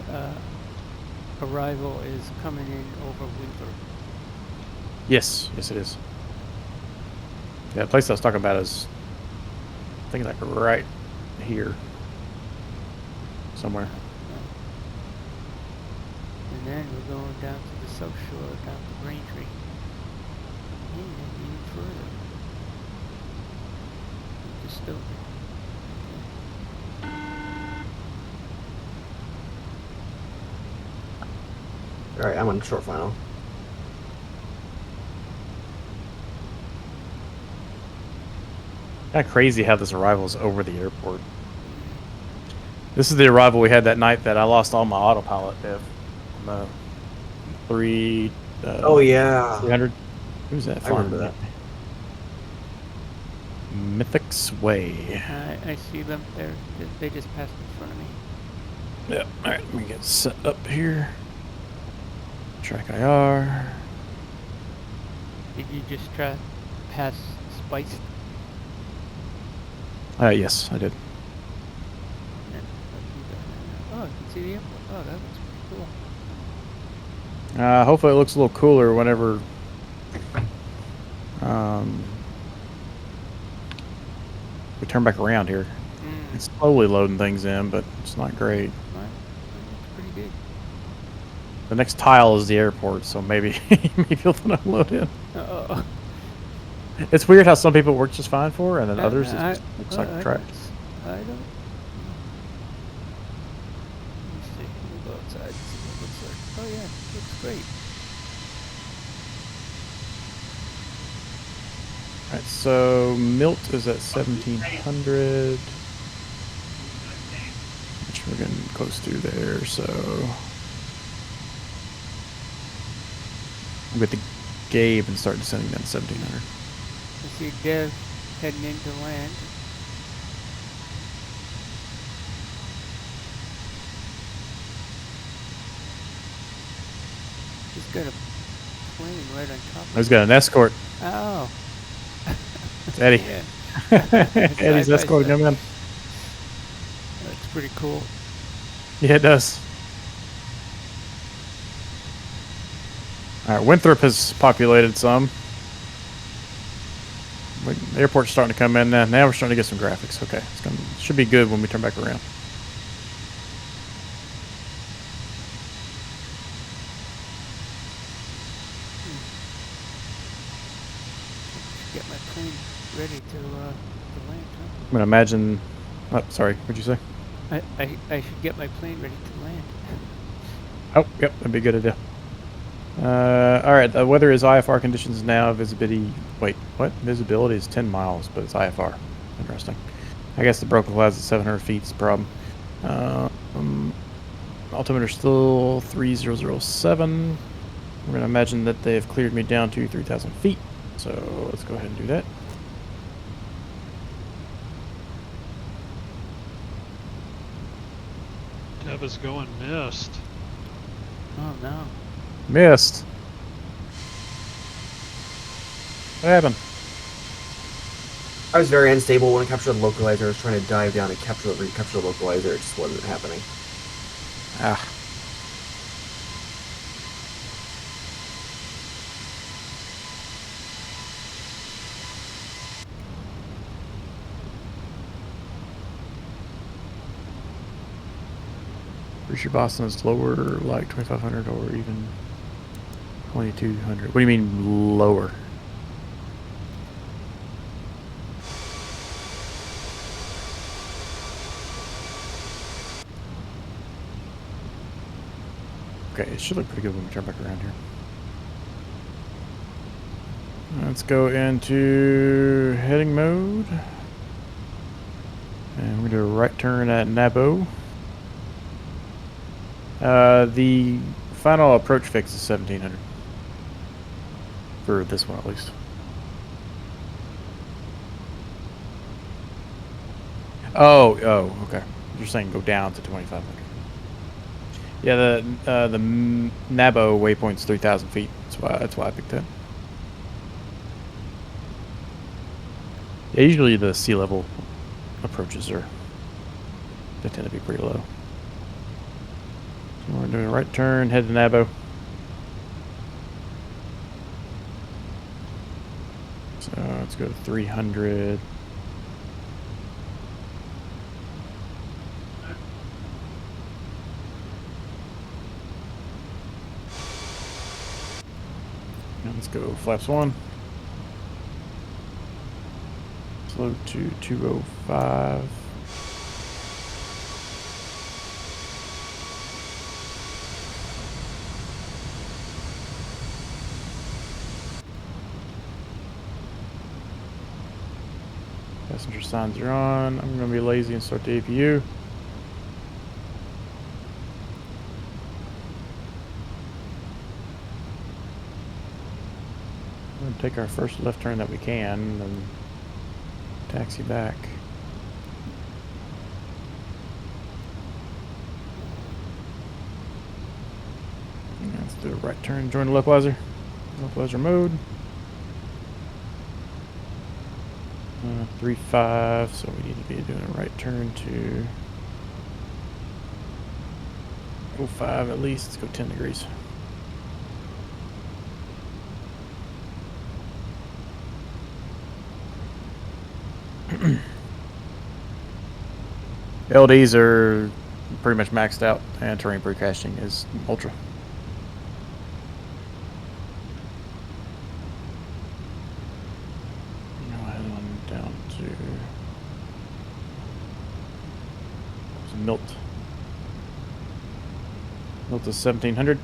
arrival is coming in over winter. Yes, yes, it is. Yeah, the place I was talking about is, I think, like right here, somewhere. And then we're going down to the south shore, down to Braintree. And even further. Just still. All right, I'm on short final. Kind of crazy how this arrival is over the airport. This is the arrival we had that night that I lost all my autopilot, Dev. On the 3. Oh yeah, 300. Who's that? I remember flying? that. Mythic's Way. I see them there. They just passed in front of me. Yeah. All right. Let me get set up here. Track IR. Did you just try pass Spiced? Yes, I did. Yeah. Oh, you can see the airport. Oh, that looks pretty cool. Hopefully it looks a little cooler whenever we turn back around here. It's slowly loading things in, but it's not great. Mine looks pretty good. The next tile is the airport, so maybe maybe it'll load in. Uh-oh. It's weird how some people it works just fine for, and then others it I- just looks like trash. I don't. Let me see. We'll go outside and see what it looks like. Oh yeah, looks great. Alright, so Milt is at 1700, which we're getting close to there, so we'll get the Gabe and start descending down to 1700. I see Dev heading into land. He's got a plane right on top of He's got an escort. Oh. It's Eddie. Yeah. Eddie's Side by escorting side. him in. That's pretty cool. Yeah, it does. All right, Winthrop has populated some. The airport's starting to come in now. Now we're starting to get some graphics. Okay, should be good when we turn back around. Get my plane ready to land, huh? I'm gonna imagine. Oh, sorry. What'd you say? I should get my plane ready to land. Oh, yep, that'd be a good idea. All right, the weather is IFR conditions now. Visibility. Wait, what? Visibility is 10 miles, but it's IFR. Interesting. I guess the broken clouds at 700 feet is the problem. Altimeter still 3007. We're gonna imagine that they've cleared me down to 3,000 feet. So let's go ahead and do that. Deb is going missed. Oh no. Missed. What happened? I was very unstable when I captured the localizer. I was trying to dive down and recapture the localizer. It just wasn't happening. Ah. Pretty sure Boston is lower, like 2,500 or even 2,200. What do you mean lower? Okay, it should look pretty good when we turn back around here. Let's go into heading mode. And we're going to do a right turn at Nabo. The final approach fix is 1,700. For this one, at least. Oh, okay. You're saying go down to 2,500. Yeah, the Nabo waypoint's 3,000 feet. That's why I picked that. Yeah, usually the sea level approaches they tend to be pretty low. So we're doing a right turn, head to Nabo. So let's go to 300. And let's go flaps 1. Slow to 205. Passenger signs are on. I'm going to be lazy and start the APU. We're going to take our first left turn that we can and taxi back. And let's do a right turn, join the localizer. Localizer mode. 3-5, so we need to be doing a right turn to 05 at least. Let's go 10 degrees. LDs are pretty much maxed out, and terrain precaching is ultra. Down to Milt. Milt is 1,700.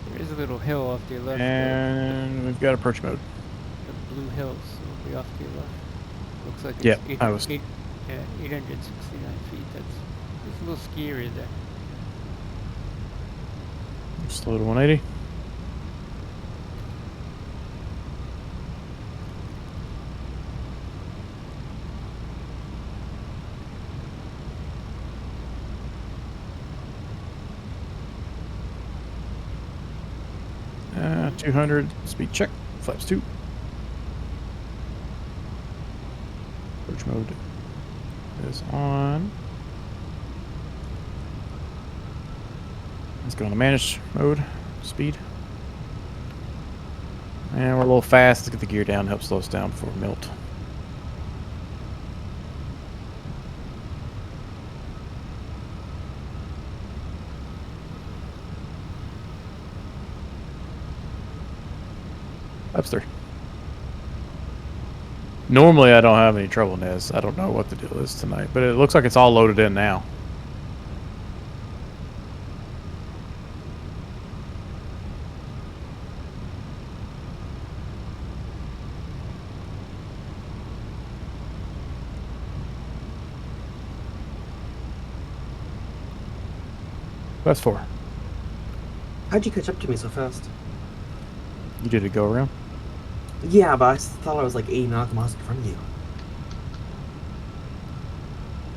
There is a little hill off to your left. And we've got approach mode. The blue hills will be off to your left. Looks like it's Yeah, 869 feet. It's a little scary there. Slow to 180. 200, speed check, flaps 2. Approach mode is on. Let's go into manage mode, speed. And we're a little fast. Let's get the gear down, help slow us down before we melt. Flaps 3. Normally I don't have any trouble in this. I don't know what the deal is tonight, but it looks like it's all loaded in now. That's 4. How'd you catch up to me so fast? You did a go around? Yeah, but I thought I was like 80 nautical miles in front of you.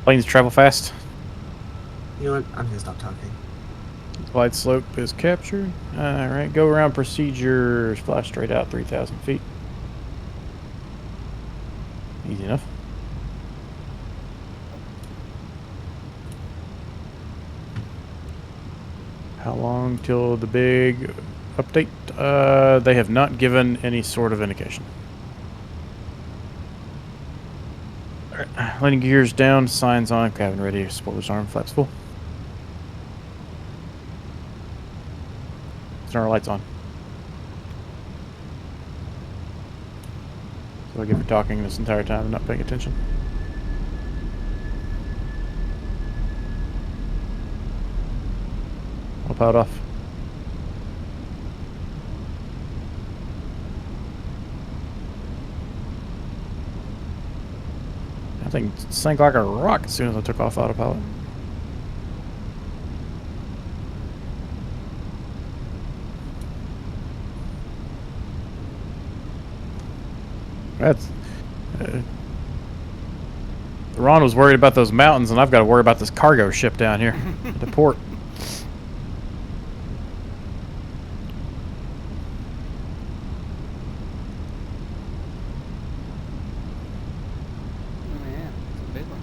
Planes travel fast. You know what? I'm gonna stop talking. Glide slope is captured. Alright, go around procedures. Fly straight out 3,000 feet. Easy enough. How long till the big update? They have not given any sort of indication. Alright, landing gears down, signs on, cabin ready, spoilers arm, flaps full. Turn our lights on. So I get for talking this entire time and not paying attention. Autopilot off. That thing sank like a rock as soon as I took off autopilot. That's... Ron was worried about those mountains, and I've got to worry about this cargo ship down here at the port. Oh yeah, it's a big one.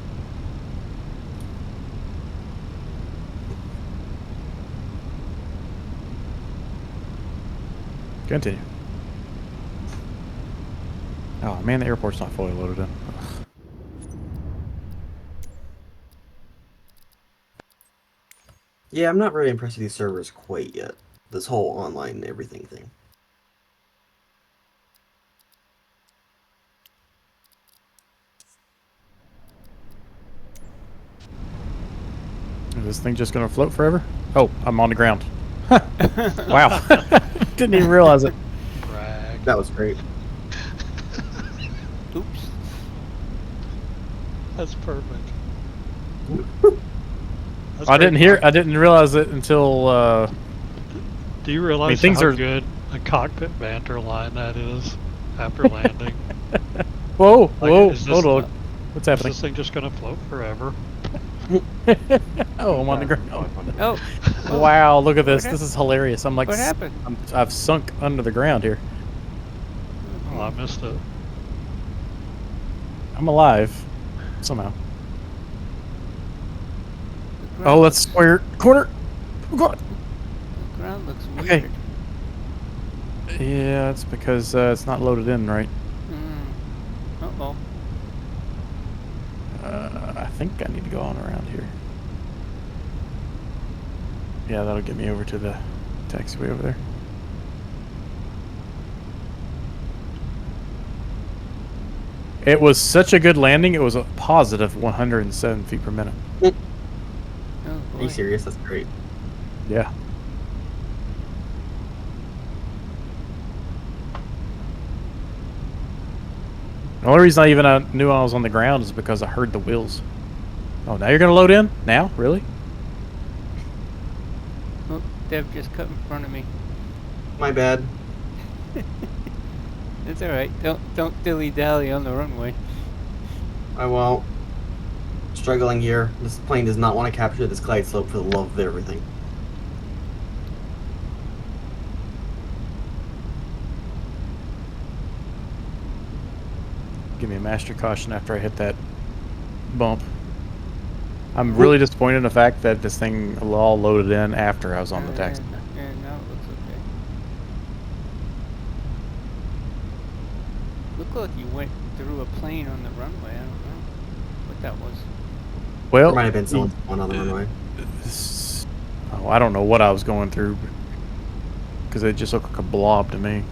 Continue. Oh man, the airport's not fully loaded in. Ugh. Yeah, I'm not really impressed with these servers quite yet. This whole online everything thing. Is this thing just gonna float forever? Oh, I'm on the ground. Wow. Didn't even realize it. Brag. That was great. Oops. That's perfect. That's I great. didn't realize it until Do you realize things how are- good a cockpit banter line that is after landing? whoa, Like, whoa, is this- hold on. What's Is happening? this thing just gonna float forever? Oh, I'm on the ground. Oh. Wow, look at this. What This is hilarious. I'm like What happened? I've sunk under the ground here. Oh, I missed it. I'm alive somehow. The ground, Oh, that's square corner. Oh god. the ground looks weird. Okay. Yeah, it's because it's not loaded in right. Uh-oh. I think I need to go on around here. Yeah, that'll get me over to the taxiway over there. It was such a good landing, it was a positive 107 feet per minute. Oh, Are boy. you serious? That's great. Yeah. The only reason I even knew I was on the ground is because I heard the wheels. Oh, now you're gonna load in? Now? Really? Oh, Dev just cut in front of me. My bad. It's alright. Don't dilly-dally on the runway. I won't. Struggling here. This plane does not want to capture this glide slope for the love of everything. Give me a master caution after I hit that bump. I'm really disappointed in the fact that this thing all loaded in after I was on the taxi. Yeah, now it looks okay. Looked like you went through a plane on the runway. I don't know what that was. Well, There might have been someone on the runway. Oh, I don't know what I was going through because it just looked like a blob to me.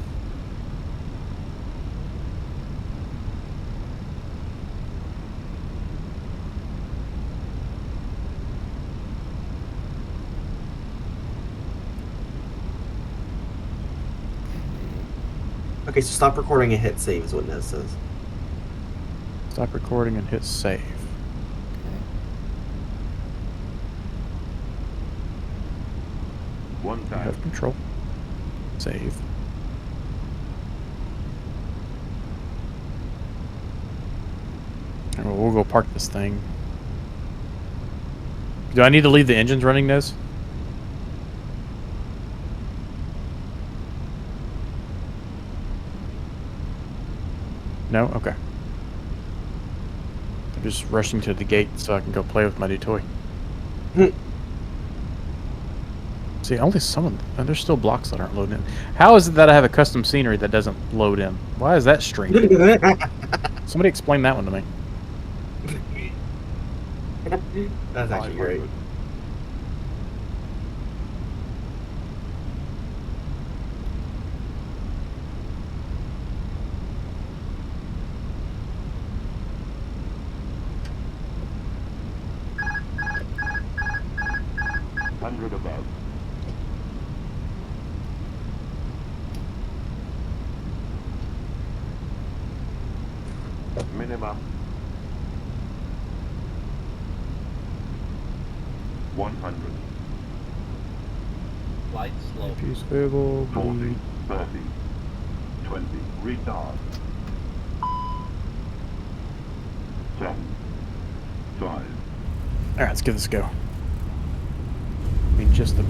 Okay, so stop recording and hit save is what Nez says. Stop recording and hit save. One You time. have control. Save. Alright, well, we'll go park this thing. Do I need to leave the engines running, Nez? No? Okay. I'm just rushing to the gate so I can go play with my new toy. See, only some of them. There's still blocks that aren't loading in. How is it that I have a custom scenery that doesn't load in? Why is that strange? Somebody explain that one to me. That's actually great. 500. Hundred above. Minimum. 100. Light slow. Fuse variable. 40. 30. 20. Retard. 10. 5. Alright, let's give this a go. I mean, just the... I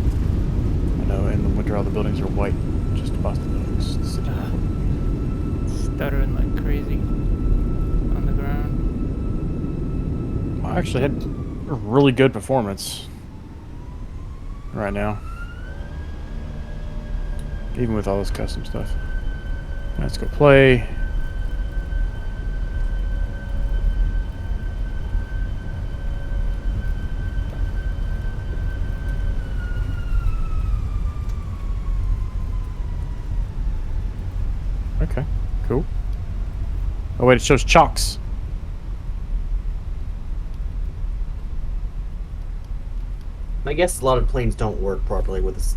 know, in the winter all the buildings are white. Just about the buildings. The city. Stuttering like crazy on the ground. I actually had a really good performance right now. Even with all this custom stuff. Let's go play. Okay, cool. Oh wait, it shows chocks. I guess a lot of planes don't work properly with this